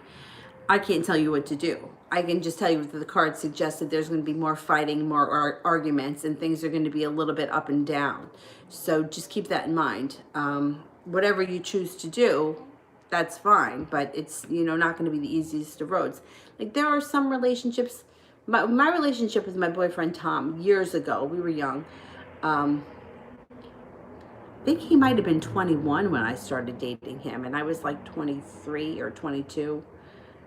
I can't tell you what to do. I can just tell you that the card suggests that there's going to be more fighting, more arguments, and things are going to be a little bit up and down. So just keep that in mind. Whatever you choose to do, that's fine, but it's, you know, not going to be the easiest of roads. Like, there are some relationships. My relationship with my boyfriend Tom years ago, we were young. I think he might have been 21 when I started dating him, and I was like 23 or 22.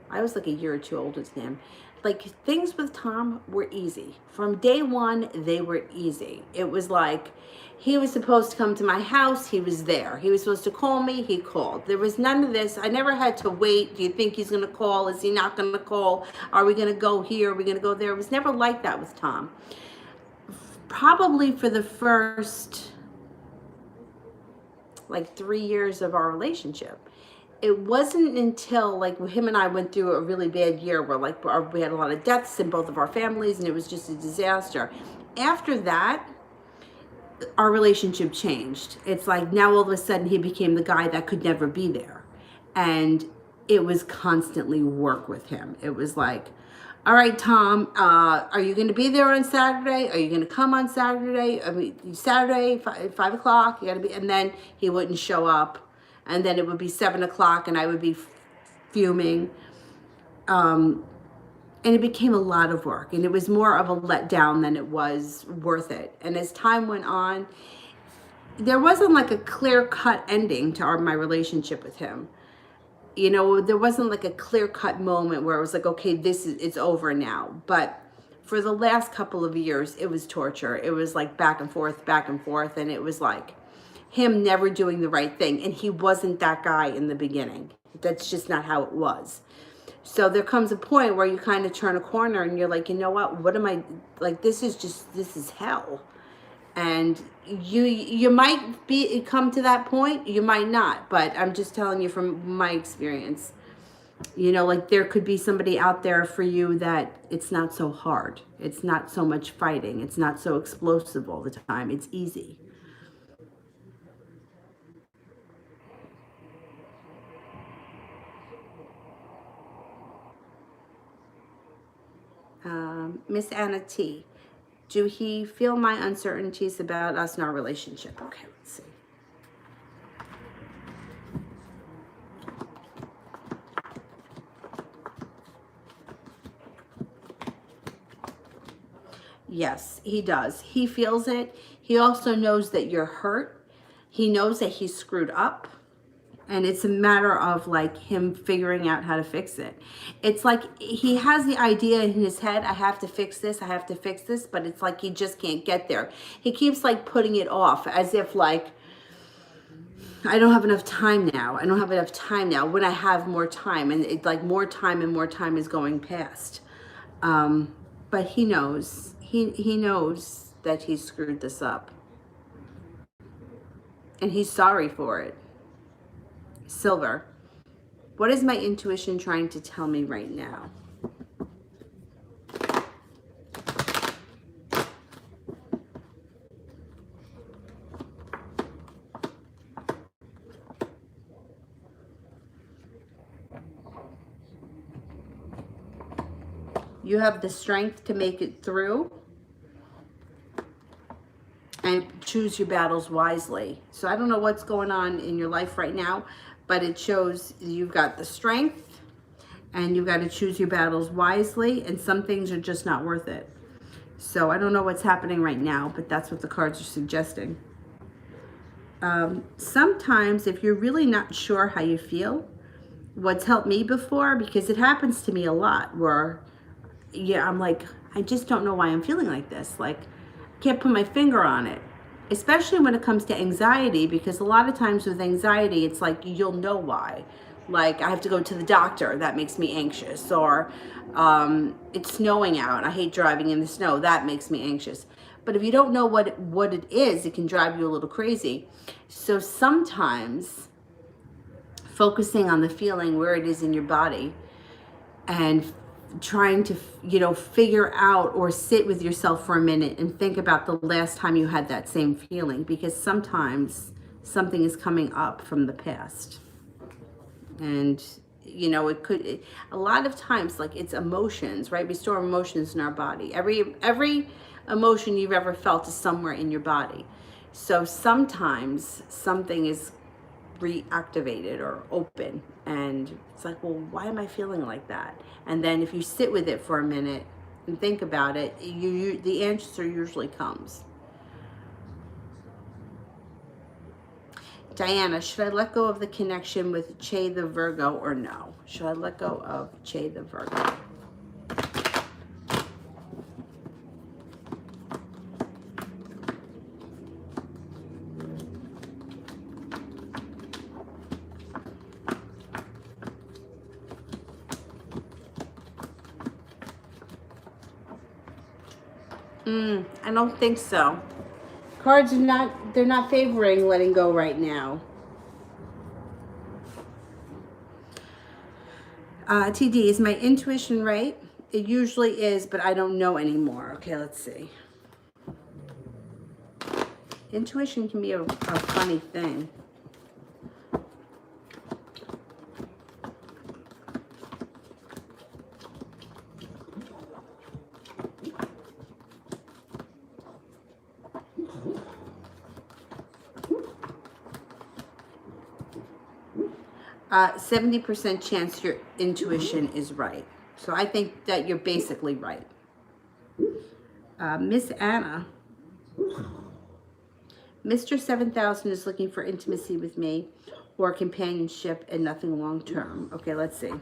I was like a year or two older than him. Like, things with Tom were easy. From day one, they were easy. It was like, he was supposed to come to my house, he was there. He was supposed to call me, he called. There was none of this. I never had to wait. Do you think he's going to call? Is he not going to call? Are we going to go here? Are we going to go there? It was never like that with Tom. Probably for the first, like, 3 years of our relationship. It wasn't until, like, him and I went through a really bad year where, like, we had a lot of deaths in both of our families, and it was just a disaster. After that, our relationship changed. It's like, now all of a sudden he became the guy that could never be there. And it was constantly work with him. It was like, all right, Tom, are you going to be there on Saturday? Are you going to come on Saturday? I mean, Saturday, 5 o'clock, you got to be. And then he wouldn't show up. And then it would be 7 o'clock and I would be fuming. And it became a lot of work, and it was more of a letdown than it was worth it. And as time went on, there wasn't like a clear-cut ending to my relationship with him. You know, there wasn't like a clear-cut moment where it was like, okay, it's over now. But for the last couple of years, it was torture. It was like back and forth, and it was like him never doing the right thing. And he wasn't that guy in the beginning. That's just not how it was. So there comes a point where you kind of turn a corner and you're like, you know what am I, like, this is hell. And you might come to that point, you might not, but I'm just telling you from my experience, you know, like, there could be somebody out there for you that it's not so hard. It's not so much fighting. It's not so explosive all the time. It's easy. Miss Anna T. Do he feel my uncertainties about us and our relationship? Okay, let's see. Yes, he does. He feels it. He also knows that you're hurt. He knows that he's screwed up. And it's a matter of like him figuring out how to fix it. It's like he has the idea in his head, I have to fix this, I have to fix this, but it's like he just can't get there. He keeps like putting it off as if like, I don't have enough time now. I don't have enough time now when I have more time. And it's like more time and more time is going past. But he knows, he knows that he screwed this up. And he's sorry for it. Silver, what is my intuition trying to tell me right now? You have the strength to make it through and choose your battles wisely. So I don't know what's going on in your life right now, but it shows you've got the strength and you've got to choose your battles wisely, and some things are just not worth it. So I don't know what's happening right now, but that's what the cards are suggesting. Sometimes if you're really not sure how you feel, what's helped me before, because it happens to me a lot, where yeah, I'm like, I just don't know why I'm feeling like this. Like, I can't put my finger on it. Especially when it comes to anxiety, because a lot of times with anxiety, it's like, you'll know why. Like, I have to go to the doctor, that makes me anxious. Or it's snowing out, I hate driving in the snow, that makes me anxious. But if you don't know what it is, it can drive you a little crazy. So sometimes focusing on the feeling where it is in your body and trying to, you know, figure out or sit with yourself for a minute and think about the last time you had that same feeling, because sometimes something is coming up from the past. And you know, a lot of times, like, it's emotions, right? We store emotions in our body. Every emotion you've ever felt is somewhere in your body. So sometimes something is reactivated or open, and it's like, well, why am I feeling like that? And then if you sit with it for a minute and think about it, the answer usually comes. Diana, should I let go of the connection with Che the Virgo or no? Should I let go of Che the Virgo? I don't think so. Cards are they're not favoring letting go right now. TD, is my intuition right? It usually is, but I don't know anymore. Okay, let's see. Intuition can be a funny thing. 70% chance your intuition is right. So I think that you're basically right. Miss Anna, Mr. 7000 is looking for intimacy with me or companionship and nothing long term. Okay, let's see.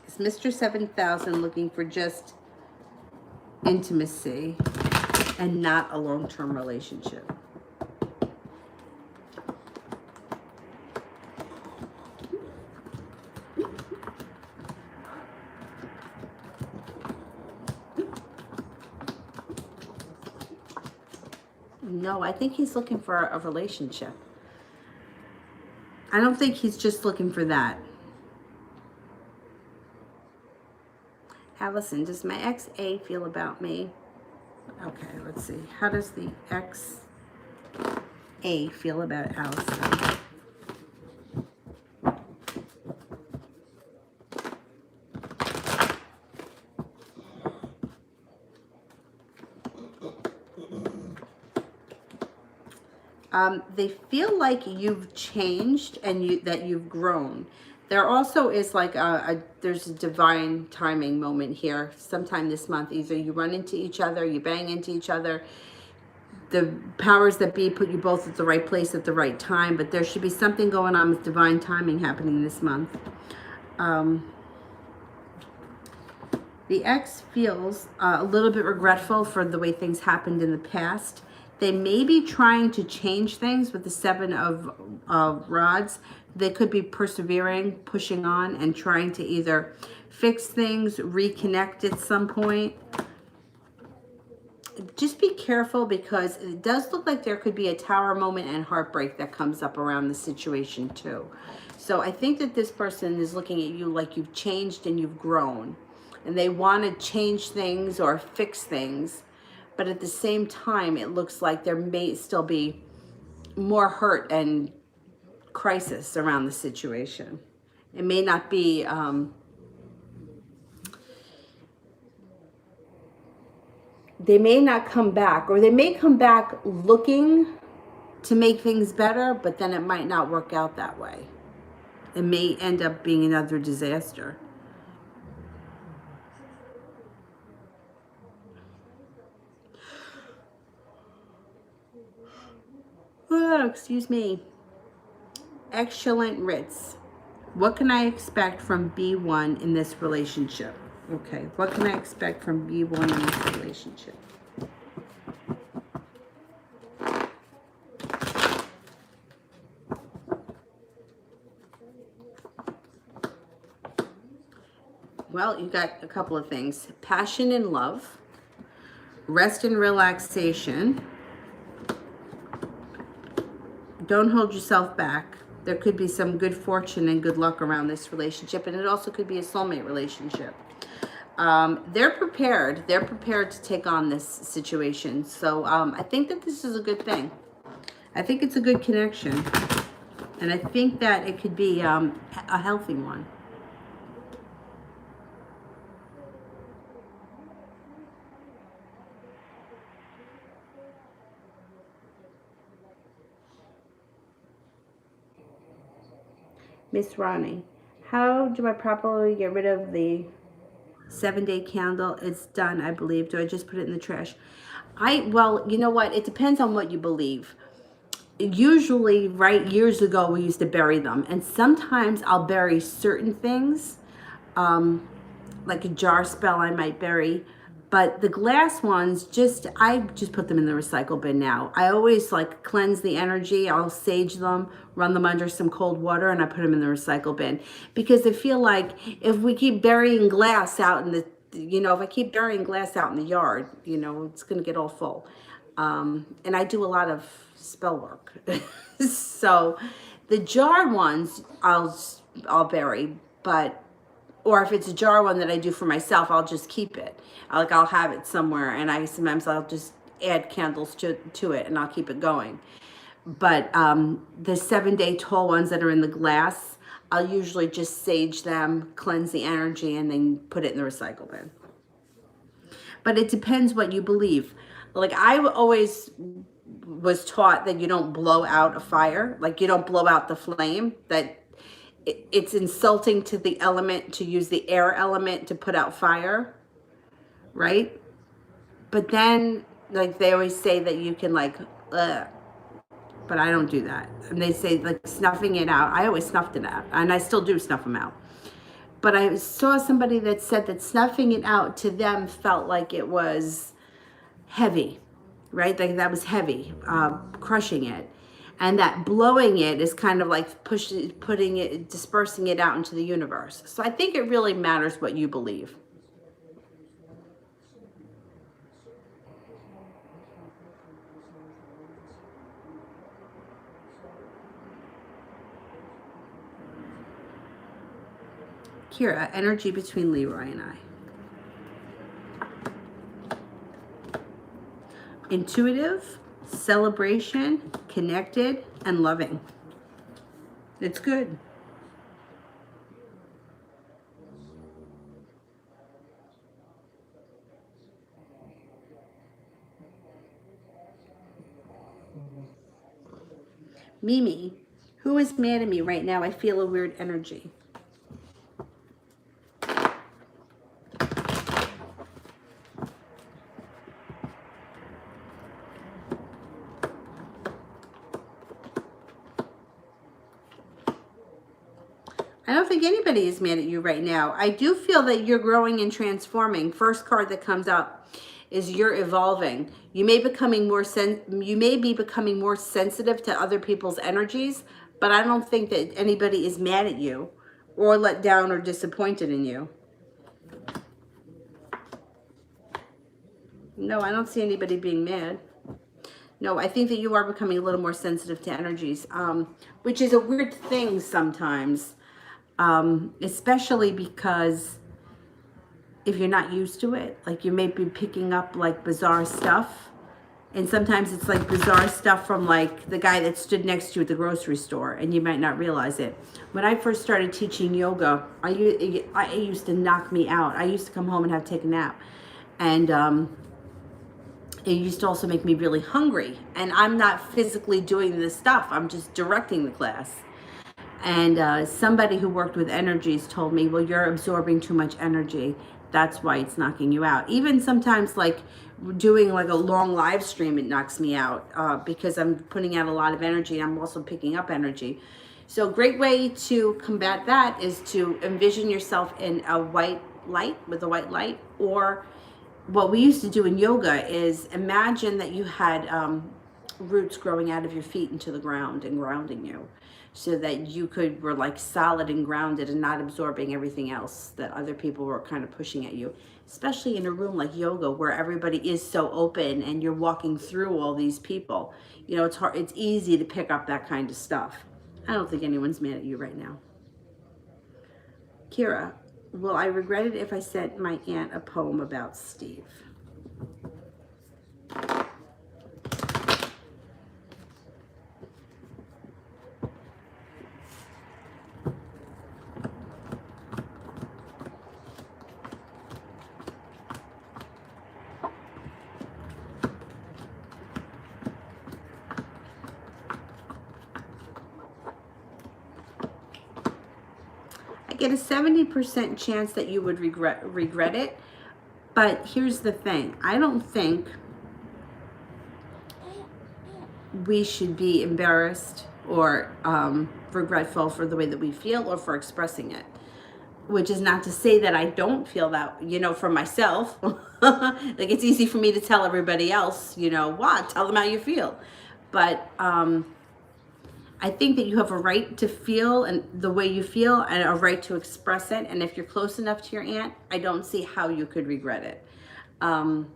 Is Mr. 7000 looking for just intimacy and not a long-term relationship? No, I think he's looking for a relationship. I don't think he's just looking for that. Allison, does my ex A feel about me? Okay, let's see. How does the ex A feel about Allison? They feel like you've changed and that you've grown. There also is like there's a divine timing moment here. Sometime this month, either you run into each other, you bang into each other. The powers that be put you both at the right place at the right time, but there should be something going on with divine timing happening this month. The ex feels a little bit regretful for the way things happened in the past. They may be trying to change things with the Seven of Rods. They could be persevering, pushing on, and trying to either fix things, reconnect at some point. Just be careful, because it does look like there could be a tower moment and heartbreak that comes up around the situation too. So I think that this person is looking at you like you've changed and you've grown, and they want to change things or fix things, but at the same time it looks like there may still be more hurt and crisis around the situation. It may not be they may not come back, or they may come back looking to make things better, but then it might not work out that way. It may end up being another disaster. Oh, excuse me. Excellent Ritz. What can I expect from B1 in this relationship? Okay, what can I expect from B1 in this relationship? Well, you got a couple of things. Passion and love, rest and relaxation. Don't hold yourself back. There could be some good fortune and good luck around this relationship, and it also could be a soulmate relationship. They're prepared. They're prepared to take on this situation. So I think that this is a good thing. I think it's a good connection. And I think that it could be a healthy one. Miss Ronnie, how do I properly get rid of the 7-day candle? It's done, I believe. Do I just put it in the trash? Well, you know what? It depends on what you believe. Usually, right, years ago, we used to bury them. And sometimes I'll bury certain things, like a jar spell I might bury. But the glass ones, I just put them in the recycle bin now. I always like cleanse the energy. I'll sage them, run them under some cold water, and I put them in the recycle bin. Because I feel like if we keep burying glass out in the, if I keep burying glass out in the yard, it's going to get all full. And I do a lot of spell work. So the jar ones I'll bury, or if it's a jar one that I do for myself, I'll just keep it. I'll have it somewhere, and sometimes I'll just add candles to it, and I'll keep it going. But the 7-day tall ones that are in the glass, I'll usually just sage them, cleanse the energy, and then put it in the recycle bin. But it depends what you believe. Like, I always was taught that you don't blow out a fire, like you don't blow out the flame, that it's insulting to the element to use the air element to put out fire, right? But then, like, they always say that you can, like, but I don't do that. And they say, like, snuffing it out. I always snuffed it out, and I still do snuff them out. But I saw somebody that said that snuffing it out to them felt like it was heavy, right? Like that was heavy, crushing it. And that blowing it is kind of like dispersing it out into the universe. So I think it really matters what you believe. Kira, energy between Leroy and I. Intuitive, celebration, connected, and loving. It's good. Mimi, who is mad at me right now? I feel a weird energy. I don't think anybody is mad at you right now. I do feel that you're growing and transforming. First card that comes up is you're evolving. You may be becoming more sensitive to other people's energies, but I don't think that anybody is mad at you or let down or disappointed in you. No, I don't see anybody being mad. No, I think that you are becoming a little more sensitive to energies, which is a weird thing sometimes, especially because if you're not used to it, like you may be picking up like bizarre stuff. And sometimes it's like bizarre stuff from like the guy that stood next to you at the grocery store, and you might not realize it. When I first started teaching yoga, it used to knock me out. I used to come home and have to take a nap. And it used to also make me really hungry. And I'm not physically doing this stuff. I'm just directing the class. And somebody who worked with energies told me, well, you're absorbing too much energy. That's why it's knocking you out. Even sometimes like doing like a long live stream, it knocks me out because I'm putting out a lot of energy. I'm also picking up energy. So a great way to combat that is to envision yourself in a white light, with a white light. Or what we used to do in yoga is imagine that you had roots growing out of your feet into the ground and grounding you, so that you were like solid and grounded and not absorbing everything else that other people were kind of pushing at you, especially in a room like yoga where everybody is so open and you're walking through all these people. You know, it's easy to pick up that kind of stuff. I don't think anyone's mad at you right now. Kira, will I regret it if I sent my aunt a poem about Steve? Get a 70% chance that you would regret it. But here's the thing. I don't think we should be embarrassed or regretful for the way that we feel or for expressing it. Which is not to say that I don't feel that, you know, for myself. Like it's easy for me to tell everybody else, you know, tell them how you feel. But I think that you have a right to feel and the way you feel and a right to express it. And if you're close enough to your aunt, I don't see how you could regret it. I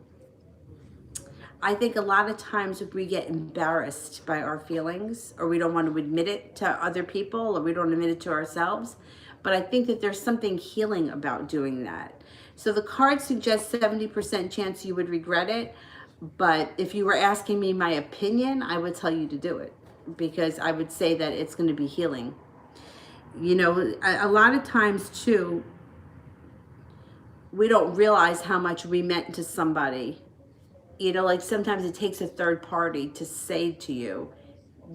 think a lot of times we get embarrassed by our feelings, or we don't want to admit it to other people, or we don't admit it to ourselves. But I think that there's something healing about doing that. So the card suggests 70% chance you would regret it. But if you were asking me my opinion, I would tell you to do it, because I would say that it's going to be healing. You know, a lot of times too, we don't realize how much we meant to somebody. You know, like sometimes it takes a third party to say to you,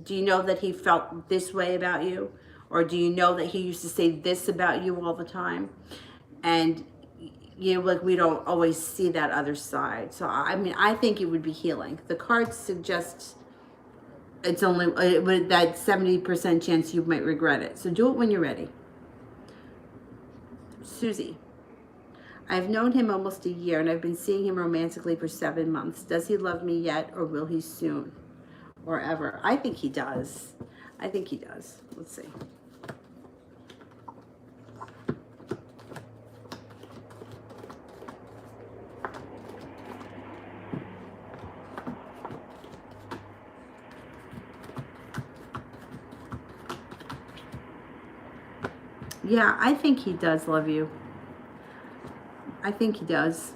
do you know that he felt this way about you? Or do you know that he used to say this about you all the time? And, you know, like we don't always see that other side. So, I mean, I think it would be healing. The cards suggest it's only that 70% chance you might regret it. So do it when you're ready. Susie, I've known him almost a year and I've been seeing him romantically for 7 months. Does he love me yet, or will he soon? Or ever? I think he does. I think he does. Let's see. Yeah, I think he does love you. I think he does.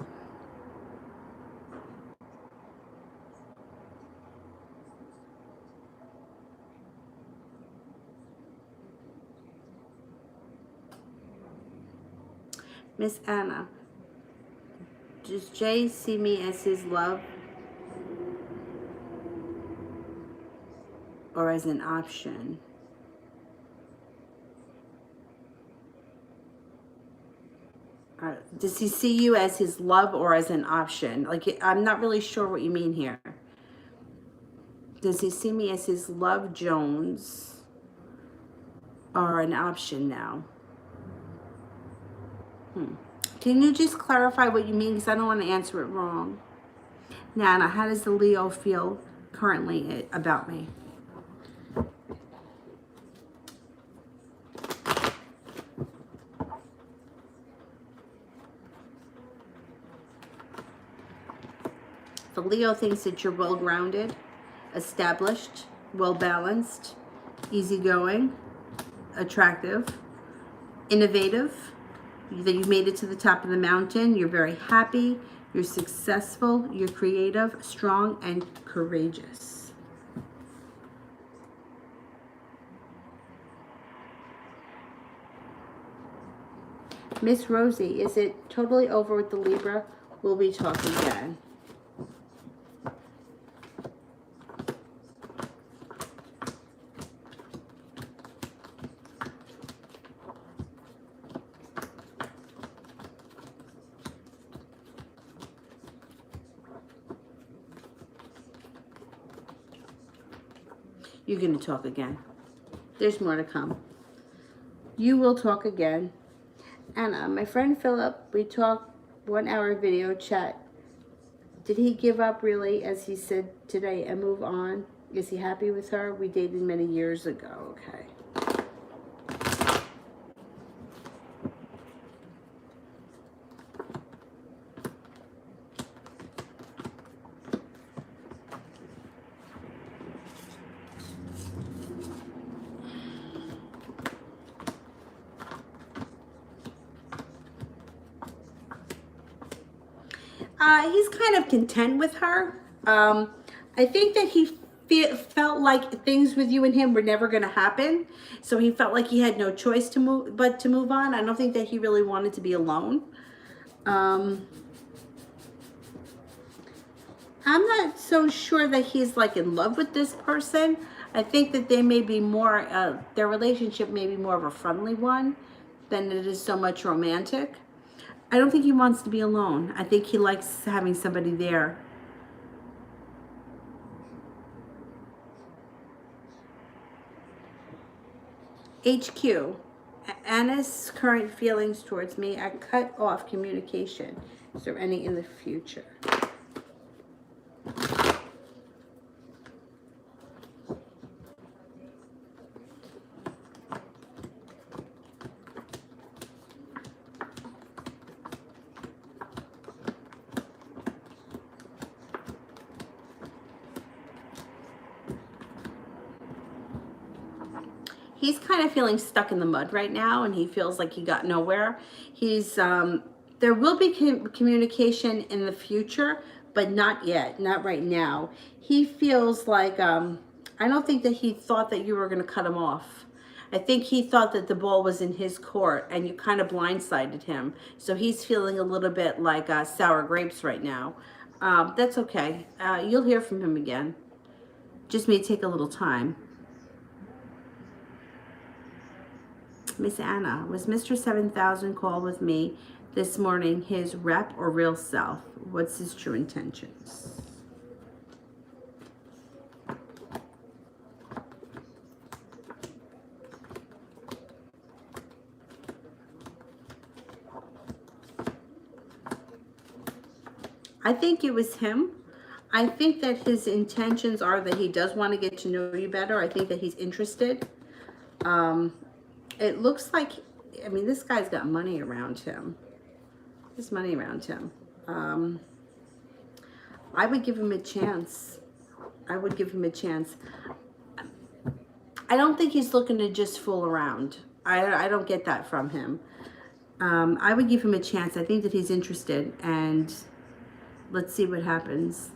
Miss Anna, does Jay see me as his love or as an option? Does he see you as his love or as an option? Like, I'm not really sure what you mean here. Does he see me as his love, Jones, or an option now? Can you just clarify what you mean? Because I don't want to answer it wrong. Nana, how does the Leo feel currently about me? The Leo thinks that you're well-grounded, established, well-balanced, easygoing, attractive, innovative, that you've made it to the top of the mountain, you're very happy, you're successful, you're creative, strong, and courageous. Miss Rosie, is it totally over with the Libra? We'll be talking again. You're going to talk again. There's more to come. You will talk again. And my friend Philip, we talked 1 hour video chat. Did he give up really, as he said today, and move on? Is he happy with her? We dated many years ago. Okay. He's kind of content with her. I think that he felt like things with you and him were never going to happen. So he felt like he had no choice to move on. I don't think that he really wanted to be alone. I'm not so sure that he's like in love with this person. I think that they may be more, their relationship may be more of a friendly one than it is so much romantic. I don't think he wants to be alone. I think he likes having somebody there. HQ, Anna's current feelings towards me, I cut off communication. Is there any in the future? He's kind of feeling stuck in the mud right now, and he feels like he got nowhere. He's there will be communication in the future, but not yet, not right now. He feels like I don't think that he thought that you were going to cut him off. I think he thought that the ball was in his court, and you kind of blindsided him. So he's feeling a little bit like sour grapes right now. That's okay. You'll hear from him again. Just may take a little time. Miss Anna, was Mr. 7000 called with me this morning his rep or real self? What's his true intentions? I think it was him. I think that his intentions are that he does want to get to know you better. I think that he's interested. It looks like, I mean, this guy's got money around him. There's money around him. I would give him a chance. I would give him a chance. I don't think he's looking to just fool around. I don't get that from him. I would give him a chance. I think that he's interested, and let's see what happens.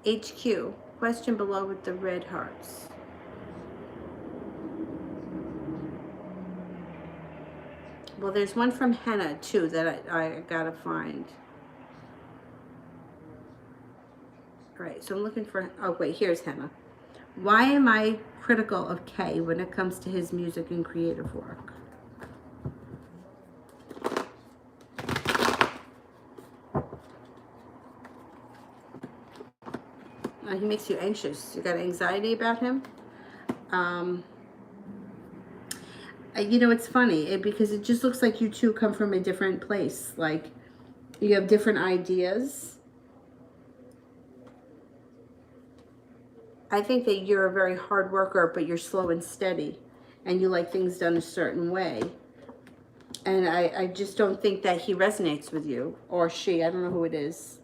HQ, question below with the red hearts. Well, there's one from Henna, too, that I gotta find. All right, so I'm looking for, oh, wait, here's Henna. Why am I critical of Kay when it comes to his music and creative work? He makes you anxious. You got anxiety about him? You know, it's funny because it just looks like you two come from a different place. Like, you have different ideas. I think that you're a very hard worker, but you're slow and steady, and you like things done a certain way. And I just don't think that he resonates with you, or she. I don't know who it is.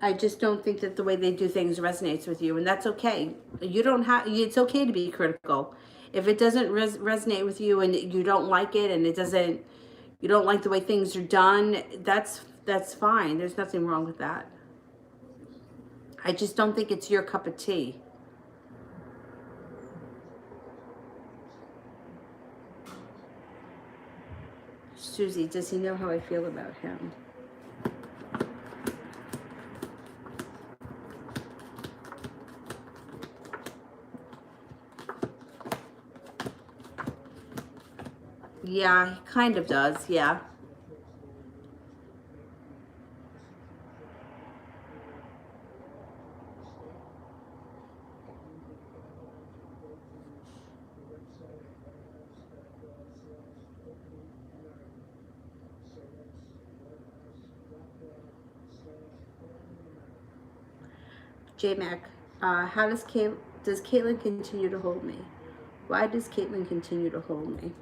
I just don't think that the way they do things resonates with you, and that's okay. You don't have. It's okay to be critical. If it doesn't resonate with you, and you don't like it, and it doesn't, you don't like the way things are done. That's fine. There's nothing wrong with that. I just don't think it's your cup of tea. Susie, does he know how I feel about him? Yeah, he kind of does. Yeah. J-Mac, how does Caitlin continue to hold me? Why does Caitlin continue to hold me?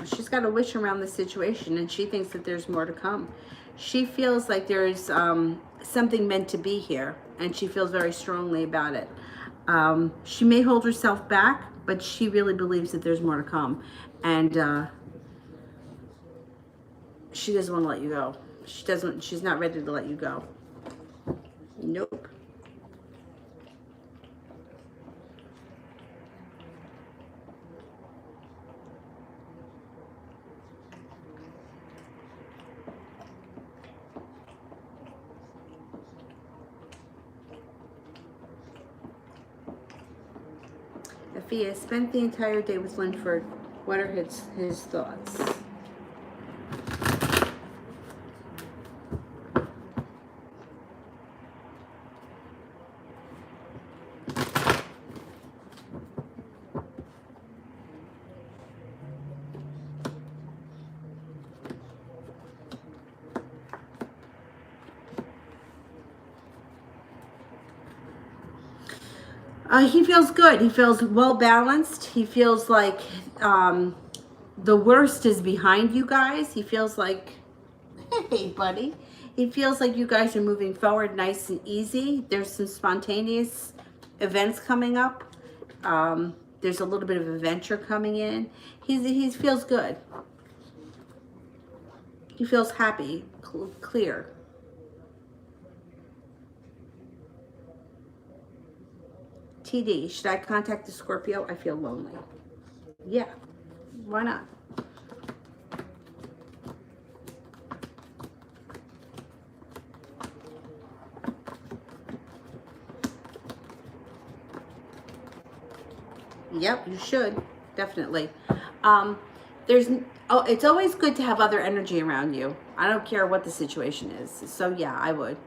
She's got a wish around the situation, and she thinks that there's more to come. She feels like there's something meant to be here, and she feels very strongly about it. She may hold herself back, but she really believes that there's more to come, and she doesn't want to let you go. She doesn't. She's not ready to let you go. Nope. Afia spent the entire day with Linford. What are his thoughts? He feels good. He feels well balanced. He feels like the worst is behind you guys. He feels like, hey, buddy. He feels like you guys are moving forward nice and easy. There's some spontaneous events coming up. There's a little bit of adventure coming in. He feels good. He feels happy, clear. TD, should I contact the Scorpio? I feel lonely. Yeah, why not? Yep, you should, definitely. There's, oh, it's always good to have other energy around you. I don't care what the situation is. So yeah, I would.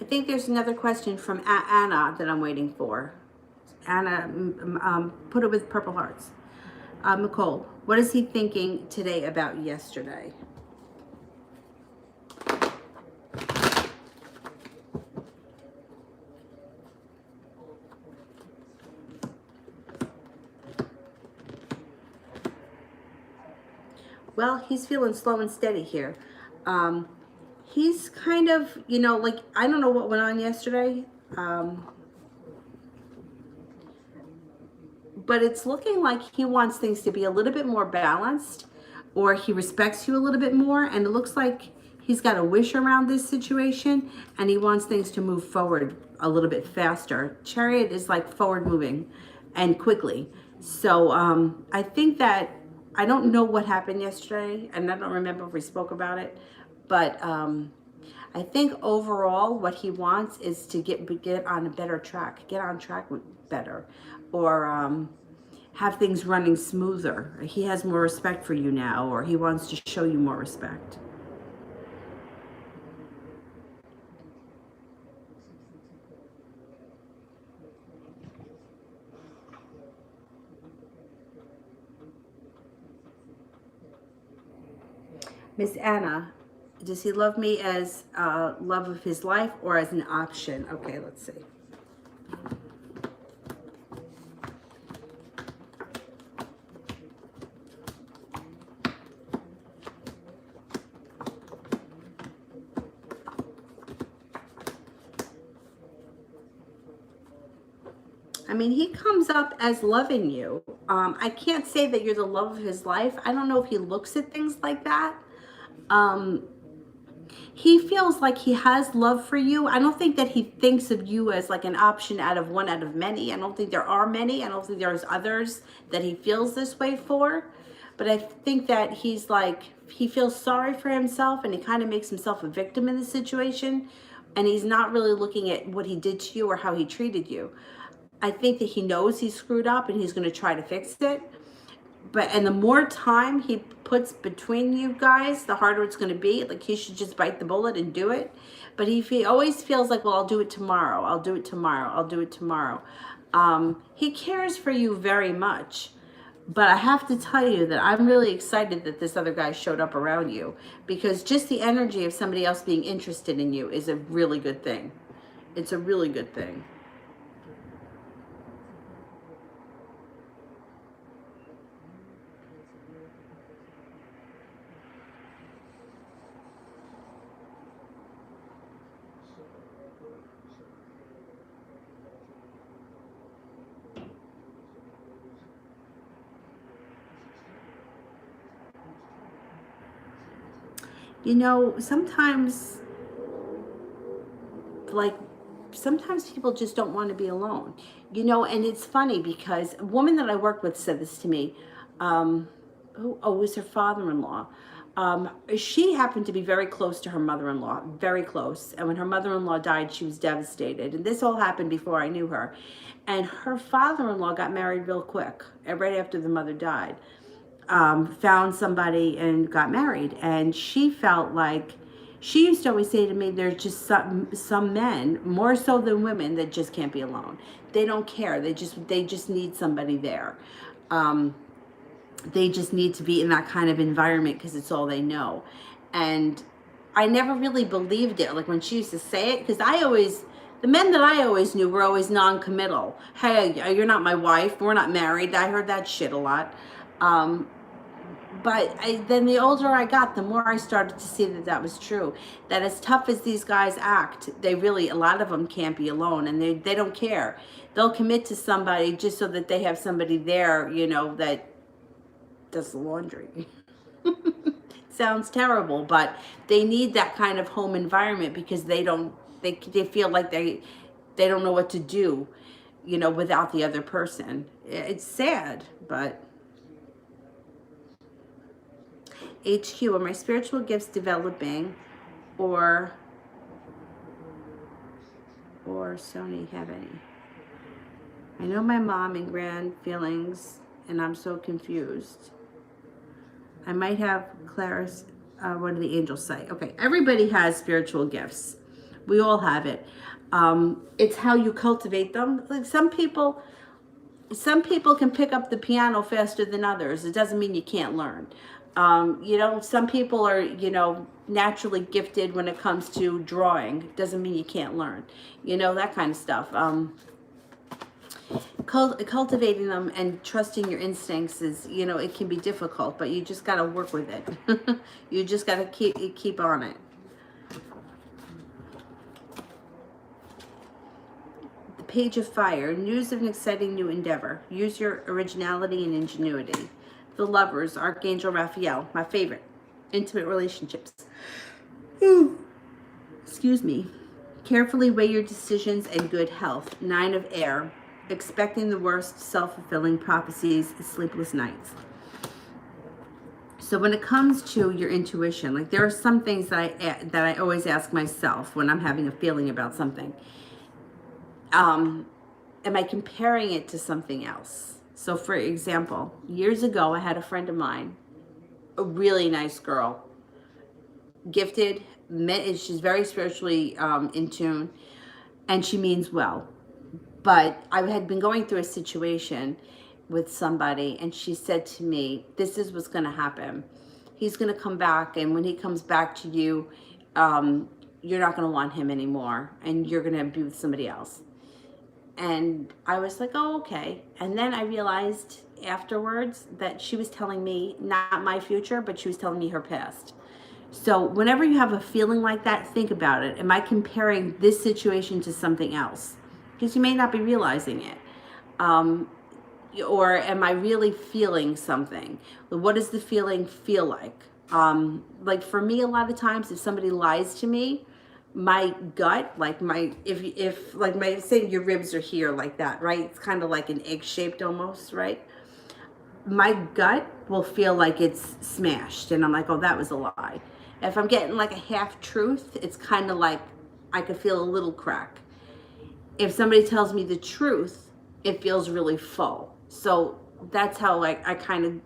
I think there's another question from Anna that I'm waiting for. Anna, put it with purple hearts. Nicole, what is he thinking today about yesterday? Well, he's feeling slow and steady here. He's kind of, you know, like, I don't know what went on yesterday. But it's looking like he wants things to be a little bit more balanced, or he respects you a little bit more, and it looks like he's got a wish around this situation, and he wants things to move forward a little bit faster. Chariot is like forward moving and quickly. So I think that, I don't know what happened yesterday, and I don't remember if we spoke about it, but I think overall what he wants is to get on a better track, get on track with better, or have things running smoother. He has more respect for you now, or he wants to show you more respect. Miss Anna, does he love me as love of his life or as an option? Okay, let's see. I mean, he comes up as loving you. I can't say that you're the love of his life. I don't know if he looks at things like that. Um, he feels like he has love for you. I don't think that he thinks of you as like an option out of one out of many. I don't think there are many. I don't think there's others that he feels this way for. But I think that he's like, he feels sorry for himself, and he kind of makes himself a victim in the situation. And he's not really looking at what he did to you or how he treated you. I think that he knows he's screwed up and he's going to try to fix it. But, and the more time he puts between you guys, the harder it's going to be. Like, he should just bite the bullet and do it. But he always feels like, well, I'll do it tomorrow. I'll do it tomorrow. I'll do it tomorrow. He cares for you very much. But I have to tell you that I'm really excited that this other guy showed up around you, because just the energy of somebody else being interested in you is a really good thing. It's a really good thing. You know, like, sometimes people just don't want to be alone, you know. And it's funny because a woman that I worked with said this to me. It was her father-in-law. She happened to be very close to her mother-in-law, very close. And when her mother-in-law died, she was devastated. And this all happened before I knew her. And her father-in-law got married real quick, right after the mother died. Found somebody and got married. And she felt like, she used to always say to me, there's just some men, more so than women, that just can't be alone. They don't care. They just need somebody there. They just need to be in that kind of environment because it's all they know. And I never really believed it, like when she used to say it, because the men that I always knew were always non-committal. Hey, you're not my wife, we're not married. I heard that shit a lot. But then the older I got, the more I started to see that that was true. That as tough as these guys act, a lot of them can't be alone, and they don't care. They'll commit to somebody just so that they have somebody there, you know, that does the laundry. Sounds terrible, but they need that kind of home environment because they feel like they don't know what to do, you know, without the other person. It's sad, but HQ, are my spiritual gifts developing, or Sony have any? I know my mom and grand feelings, and I'm so confused. I might have Clarice, what do the angels say? Okay, everybody has spiritual gifts. We all have it. It's how you cultivate them. Like some people can pick up the piano faster than others. It doesn't mean you can't learn. You know, some people are, you know, naturally gifted when it comes to drawing. It doesn't mean you can't learn. You know, that kind of stuff. Cultivating them and trusting your instincts is, you know, it can be difficult, but you just got to work with it. You just got to keep on it. The Page of Fire, news of an exciting new endeavor. Use your originality and ingenuity. The Lovers, Archangel Raphael, my favorite. Intimate relationships. Excuse me. Carefully weigh your decisions and good health. 9 of air. Expecting the worst, self-fulfilling prophecies, sleepless nights. So when it comes to your intuition, like there are some things that I always ask myself when I'm having a feeling about something. Am I comparing it to something else? So for example, years ago I had a friend of mine, a really nice girl, gifted, she's very spiritually in tune, and she means well. But I had been going through a situation with somebody, and she said to me, this is what's going to happen. He's going to come back, and when he comes back to you, you're not going to want him anymore, and you're going to be with somebody else. And I was like, oh, okay. And then I realized afterwards that she was telling me not my future, but she was telling me her past. So whenever you have a feeling like that, think about it. Am I comparing this situation to something else? Because you may not be realizing it. Or am I really feeling something? What does the feeling feel like? Like for me, a lot of times, if somebody lies to me, my gut, like if like my, say your ribs are here like that, right? It's kind of like an egg shaped almost, right? My gut will feel like it's smashed, and I'm like, oh, that was a lie. If I'm getting like a half truth, it's kind of like I could feel a little crack. If somebody tells me the truth, it feels really full. So that's how like I kind of,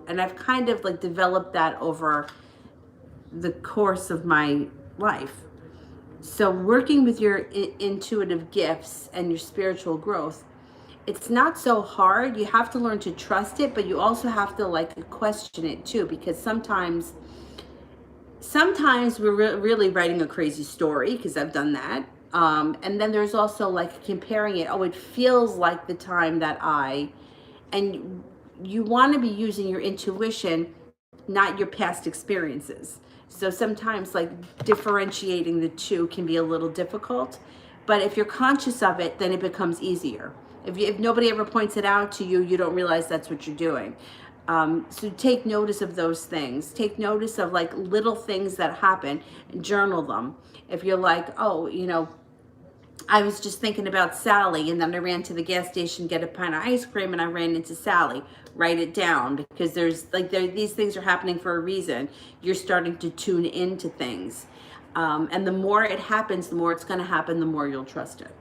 and I've kind of like developed that over the course of my life. So working with your intuitive gifts and your spiritual growth, it's not so hard. You have to learn to trust it, but you also have to like question it too, because sometimes we're really writing a crazy story, because I've done that. And then there's also like comparing it. Oh, it feels like the time that and you want to be using your intuition, not your past experiences. So sometimes like differentiating the two can be a little difficult, but if you're conscious of it, then it becomes easier. If nobody ever points it out to you, you don't realize that's what you're doing. So take notice of those things. Take notice of like little things that happen and journal them. If you're like, oh, I was just thinking about Sally, and then I ran to the gas station to get a pint of ice cream, and I ran into Sally. Write it down, because these things are happening for a reason. You're starting to tune into things. And the more it happens, the more it's going to happen, the more you'll trust it.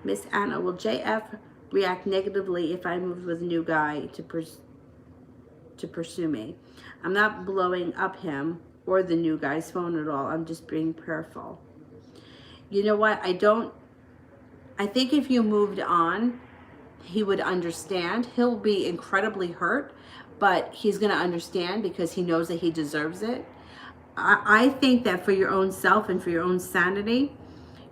Miss Anna, will JF react negatively if I move with a new guy to pursue me? I'm not blowing up him or the new guy's phone at all. I'm just being prayerful. You know what? I think if you moved on, he would understand. He'll be incredibly hurt, but he's going to understand because he knows that he deserves it. I think that for your own self and for your own sanity,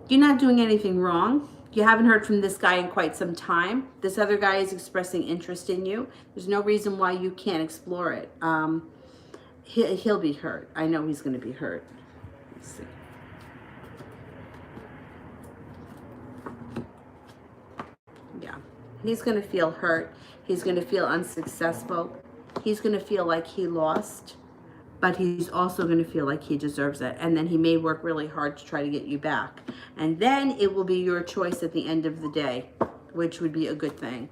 you're not doing anything wrong. You haven't heard from this guy in quite some time. This other guy is expressing interest in you. There's no reason why you can't explore it. He'll be hurt. I know he's going to be hurt. Let's see. Yeah. He's going to feel hurt. He's going to feel unsuccessful. He's going to feel like he lost, but he's also going to feel like he deserves it. And then he may work really hard to try to get you back. And then it will be your choice at the end of the day, which would be a good thing.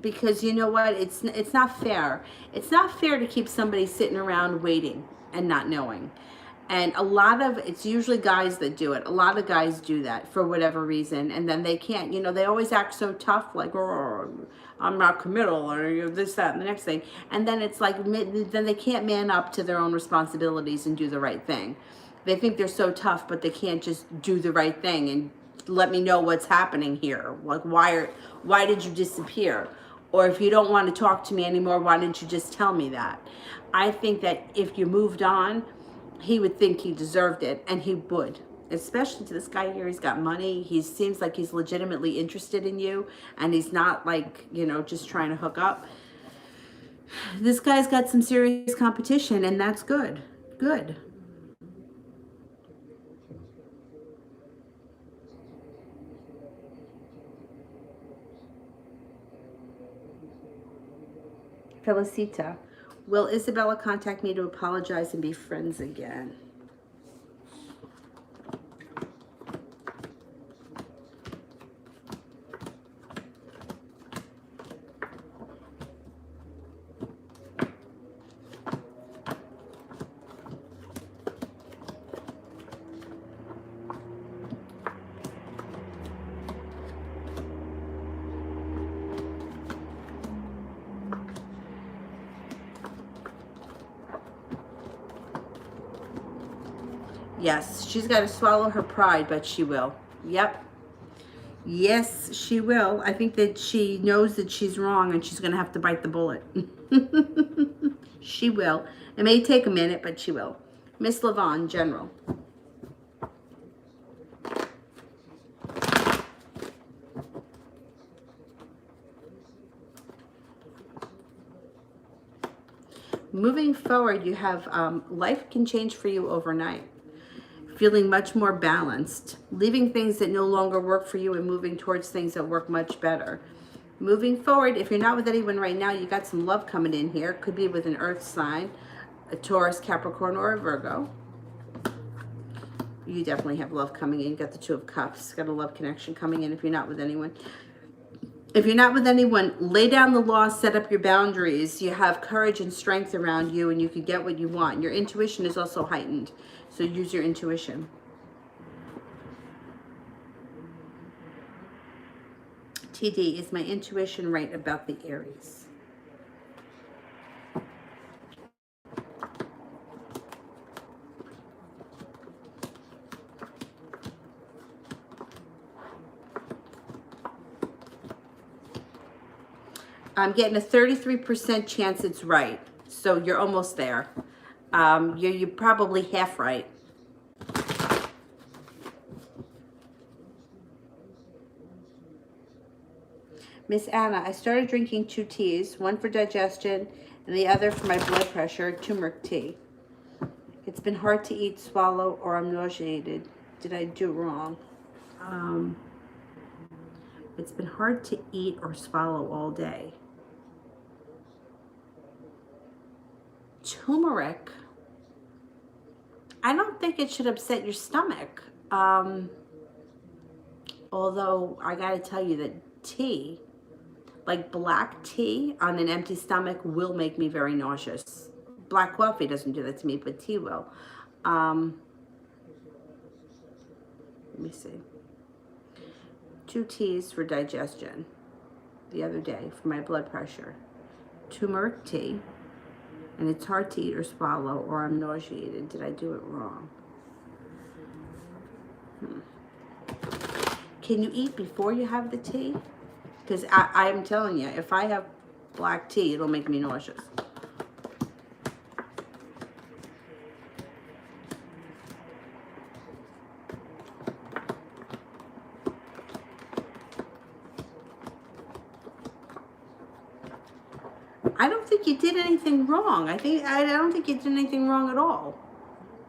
Because you know what? It's not fair. It's not fair to keep somebody sitting around waiting and not knowing. And it's usually guys that do it. A lot of guys do that for whatever reason. And then they can't, they always act so tough, like, oh, I'm not committal, or this, that, and the next thing. And then it's like, then they can't man up to their own responsibilities and do the right thing. They think they're so tough, but they can't just do the right thing and let me know what's happening here. Like, why did you disappear? Or if you don't want to talk to me anymore, why didn't you just tell me that? I think that if you moved on, he would think he deserved it, and he would. Especially to this guy here, he's got money. He seems like he's legitimately interested in you, and he's not like, just trying to hook up. This guy's got some serious competition, and that's good. Good. Felicita. Will Isabella contact me to apologize and be friends again? Yes, she's got to swallow her pride, but she will. Yep. Yes, she will. I think that she knows that she's wrong and she's going to have to bite the bullet. She will. It may take a minute, but she will. Miss Levon, General. Moving forward, you have life can change for you overnight. Feeling much more balanced, leaving things that no longer work for you and moving towards things that work much better. Moving forward, if you're not with anyone right now, you got some love coming in here. Could be with an earth sign, a Taurus, Capricorn, or a Virgo. You definitely have love coming in. You got the Two of Cups. Got a love connection coming in if you're not with anyone. If you're not with anyone, lay down the law, set up your boundaries. You have courage and strength around you, and you can get what you want. Your intuition is also heightened, so use your intuition. TD, is my intuition right about the Aries? I'm getting a 33% chance it's right. So you're almost there. You're probably half right. Miss Anna, I started drinking 2 teas, one for digestion and the other for my blood pressure, turmeric tea. It's been hard to eat, swallow, or I'm nauseated. Did I do wrong? It's been hard to eat or swallow all day. Turmeric, I don't think it should upset your stomach. Although I gotta tell you that tea, like black tea on an empty stomach, will make me very nauseous. Black coffee doesn't do that to me, but tea will. Let me see. 2 teas for digestion the other day for my blood pressure. Turmeric tea, and it's hard to eat or swallow, or I'm nauseated. Did I do it wrong? Can you eat before you have the tea? Because I'm telling you, if I have black tea, it'll make me nauseous. I don't think you did anything wrong. I don't think you did anything wrong at all.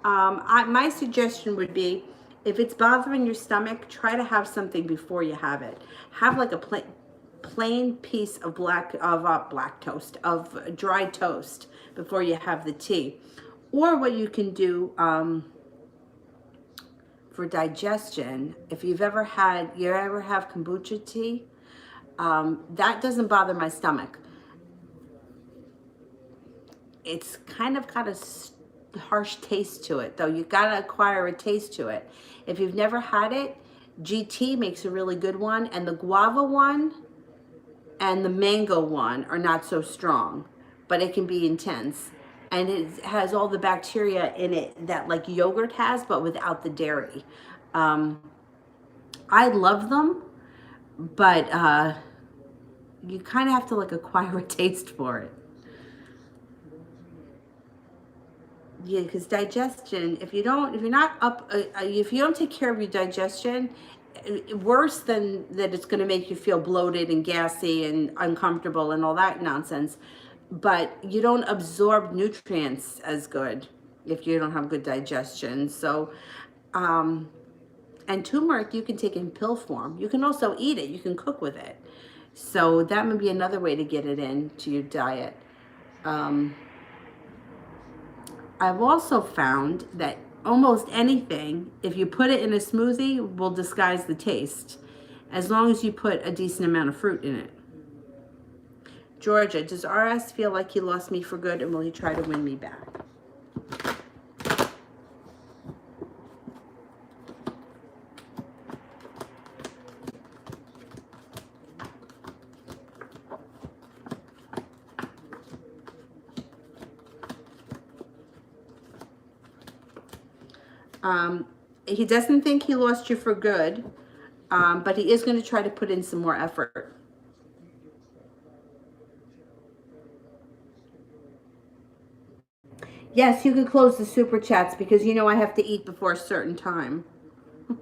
My suggestion would be, if it's bothering your stomach, try to have something before you have it. Have like a plain piece of black toast, of dry toast before you have the tea. Or what you can do for digestion, if you ever have kombucha tea, that doesn't bother my stomach. It's kind of got a harsh taste to it, though. You gotta acquire a taste to it. If you've never had it, GT makes a really good one, and the guava one and the mango one are not so strong, but it can be intense, and it has all the bacteria in it that like yogurt has, but without the dairy. I love them, but you kind of have to like acquire a taste for it. Yeah, because digestion, if you don't take care of your digestion, worse than that, it's going to make you feel bloated and gassy and uncomfortable and all that nonsense. But you don't absorb nutrients as good if you don't have good digestion. So, and turmeric you can take in pill form. You can also eat it. You can cook with it. So that would be another way to get it into your diet. Um, I've also found that almost anything, if you put it in a smoothie, will disguise the taste, as long as you put a decent amount of fruit in it. Georgia, does RS feel like he lost me for good, and will he try to win me back? He doesn't think he lost you for good, but he is going to try to put in some more effort. Yes, you can close the super chats because you know I have to eat before a certain time.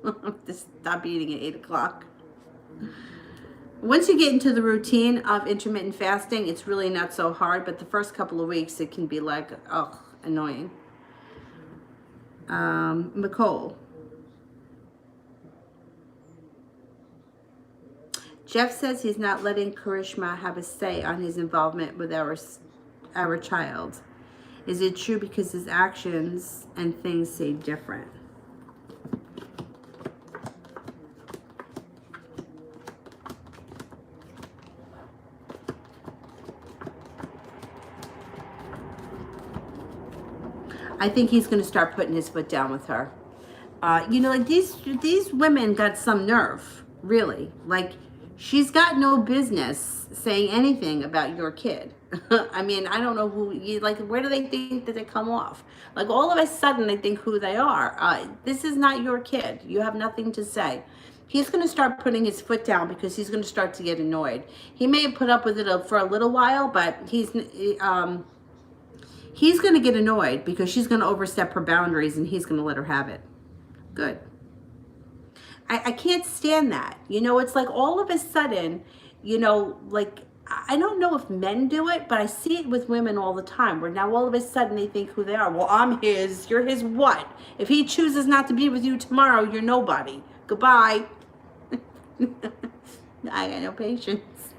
I have to stop eating at 8 o'clock. Once you get into the routine of intermittent fasting, it's really not so hard, but the first couple of weeks it can be like, oh, annoying. Nicole. Jeff says he's not letting Karishma have a say on his involvement with our child. Is it true because his actions and things say different? I think he's going to start putting his foot down with her. You know, like these women got some nerve, really. Like, she's got no business saying anything about your kid. I mean, I don't know who you like. Where do they think that they come off? Like, all of a sudden, they think who they are. This is not your kid. You have nothing to say. He's going to start putting his foot down because he's going to start to get annoyed. He may have put up with it for a little while, but he's going to get annoyed because she's going to overstep her boundaries and he's going to let her have it. Good. I can't stand that. You know, it's like all of a sudden, you know, like, I don't know if men do it, but I see it with women all the time where now all of a sudden they think who they are. Well, I'm his. You're his what? If he chooses not to be with you tomorrow, you're nobody. Goodbye. I got no patience.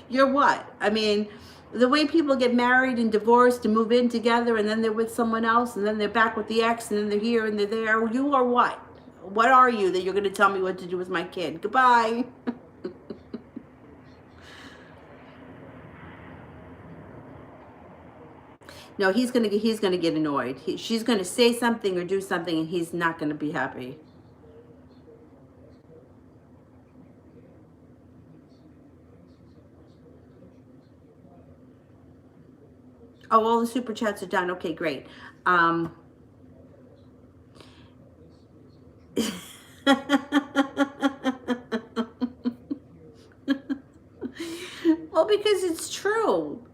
You're what? I mean, the way people get married and divorced and move in together and then they're with someone else and then they're back with the ex and then they're here and they're there. You are what? What are you that you're going to tell me what to do with my kid? Goodbye. No, he's gonna get annoyed. She's gonna say something or do something, and he's not gonna be happy. Oh, all the super chats are done. Okay, great. Well, because it's true.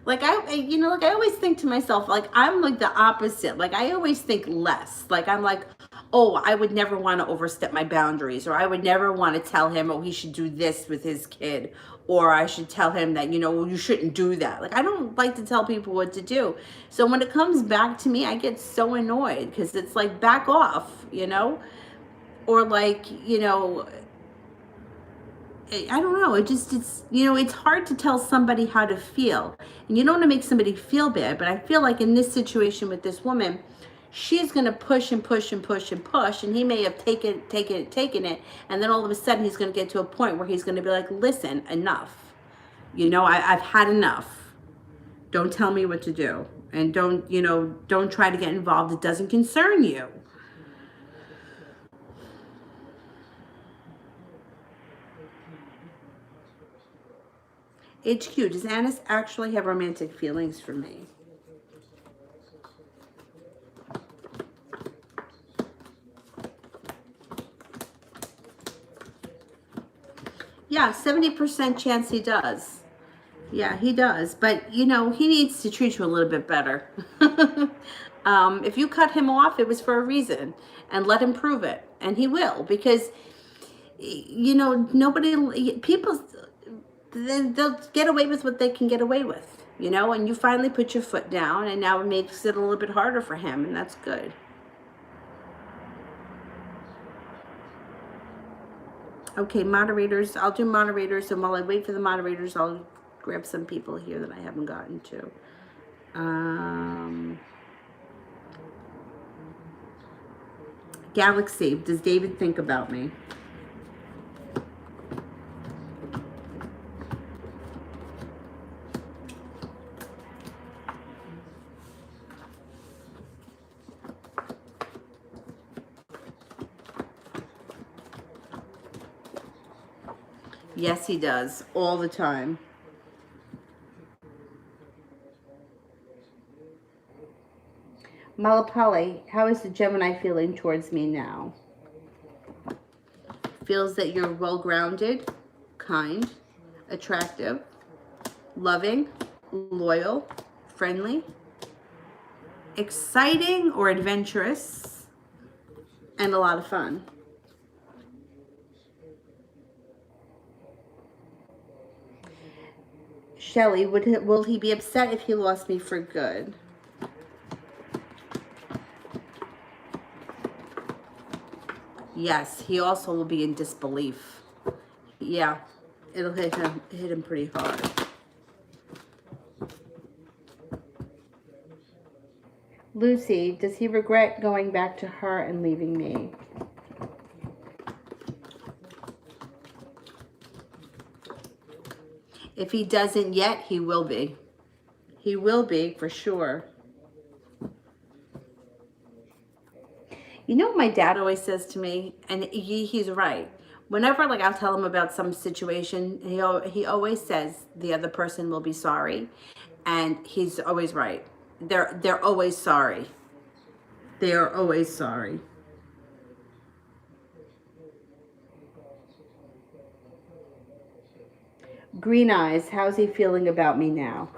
Like, you know, like, I always think to myself, like, I'm like the opposite. Like, I always think less. Like, I'm like, oh, I would never want to overstep my boundaries, or I would never want to tell him, oh, he should do this with his kid, or I should tell him that, you know, well, you shouldn't do that. Like, I don't like to tell people what to do. So when it comes back to me, I get so annoyed because it's like, back off, you know, or like, you know, I don't know. It's, you know, it's hard to tell somebody how to feel. And you don't want to make somebody feel bad, but I feel like in this situation with this woman, she's going to push and push and push and push. And he may have taken it. And then all of a sudden he's going to get to a point where he's going to be like, listen, enough. You know, I've had enough. Don't tell me what to do. And don't, you know, don't try to get involved. It doesn't concern you. HQ, does Annis actually have romantic feelings for me? Yeah, 70% chance he does. Yeah, he does. But, you know, he needs to treat you a little bit better. If you cut him off, it was for a reason. And let him prove it. And he will. Because, you know, people, they'll get away with what they can get away with. You know, and you finally put your foot down. And now it makes it a little bit harder for him. And that's good. Okay, moderators. I'll do moderators. And while I wait for the moderators, I'll grab some people here that I haven't gotten to. Galaxy, does David think about me? Yes, he does, all the time. Malapali, how is the Gemini feeling towards me now? Feels that you're well-grounded, kind, attractive, loving, loyal, friendly, exciting or adventurous, and a lot of fun. Shelley, will he be upset if he lost me for good? Yes, he also will be in disbelief. Yeah, it'll hit him pretty hard. Lucy, does he regret going back to her and leaving me? If he doesn't yet, he will be. He will be, for sure. You know what my dad always says to me? And he's right. Whenever, like, I'll tell him about some situation, he always says the other person will be sorry. And he's always right. They're always sorry. They are always sorry. Green Eyes, how's he feeling about me now?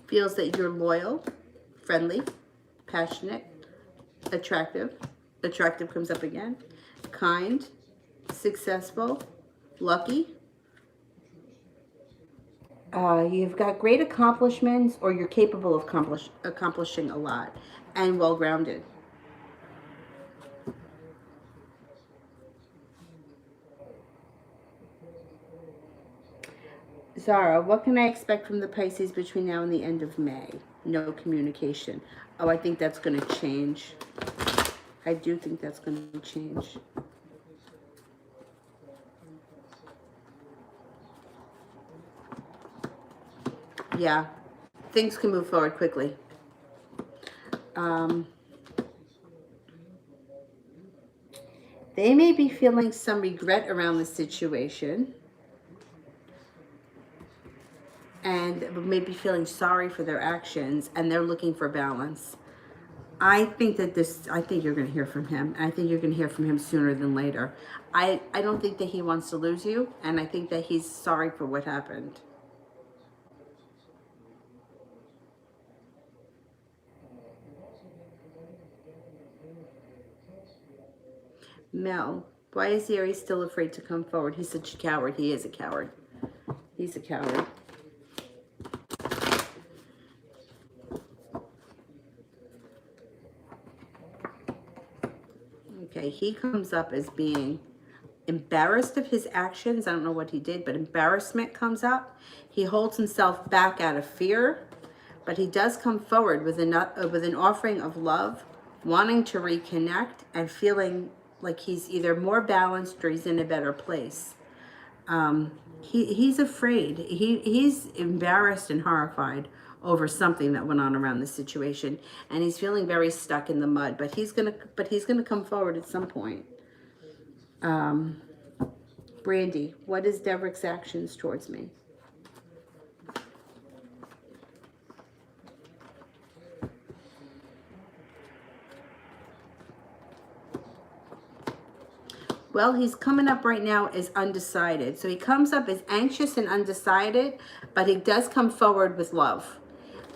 Feels that you're loyal, friendly, passionate, attractive. Attractive comes up again. Kind, successful, lucky. You've got great accomplishments, or you're capable of accomplishing a lot, and well-grounded. Zara, what can I expect from the Pisces between now and the end of May? No communication. Oh, I think that's going to change. I do think that's going to change. Yeah, things can move forward quickly. They may be feeling some regret around the situation, and maybe feeling sorry for their actions, and they're looking for balance. I think you're going to hear from him. I think you're going to hear from him sooner than later. I don't think that he wants to lose you, and I think that he's sorry for what happened. Mel, why is Aries still afraid to come forward? He's such a coward. He is a coward. He's a coward. Okay, he comes up as being embarrassed of his actions. I don't know what he did, but embarrassment comes up. He holds himself back out of fear, but he does come forward with an offering of love, wanting to reconnect and feeling like he's either more balanced or he's in a better place. He's afraid. He's embarrassed and horrified over something that went on around the situation, and he's feeling very stuck in the mud. But he's gonna come forward at some point. Brandy, what is Devrick's actions towards me? Well, he's coming up right now as undecided. So he comes up as anxious and undecided, but he does come forward with love.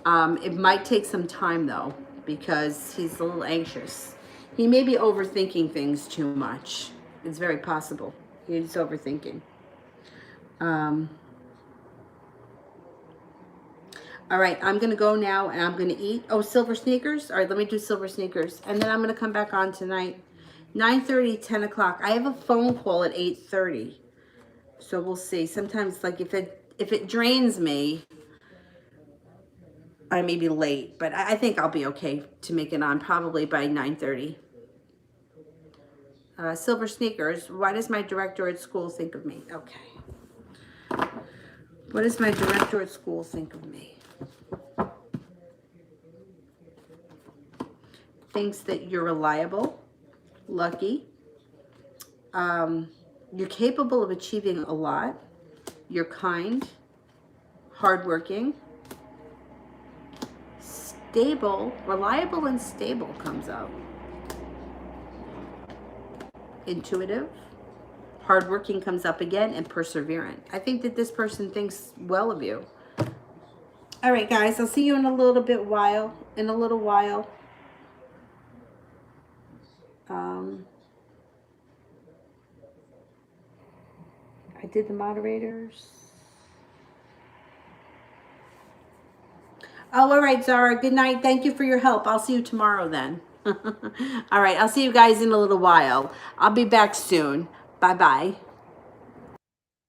It might take some time, though, because he's a little anxious. He may be overthinking things too much. It's very possible. He's overthinking. All right, I'm going to go now and I'm going to eat. Oh, silver sneakers. All right, let me do silver sneakers. And then I'm going to come back on tonight. 9:30, 10 o'clock. I have a phone call at 8:30. So we'll see. Sometimes, like, if it drains me, I may be late. But I think I'll be okay to make it on probably by 9:30. Silver sneakers. Why does my director at school think of me? Okay. What does my director at school think of me? Thinks that you're reliable, lucky, you're capable of achieving a lot, you're kind, hardworking, stable, reliable and stable comes out, intuitive, hardworking comes up again, and perseverant. I think that this person thinks well of you. All right, guys, I'll see you in a little while. I did the moderators. Oh, all right, Zara. Good night. Thank you for your help. I'll see you tomorrow then. All right, I'll see you guys in a little while. I'll be back soon. Bye-bye.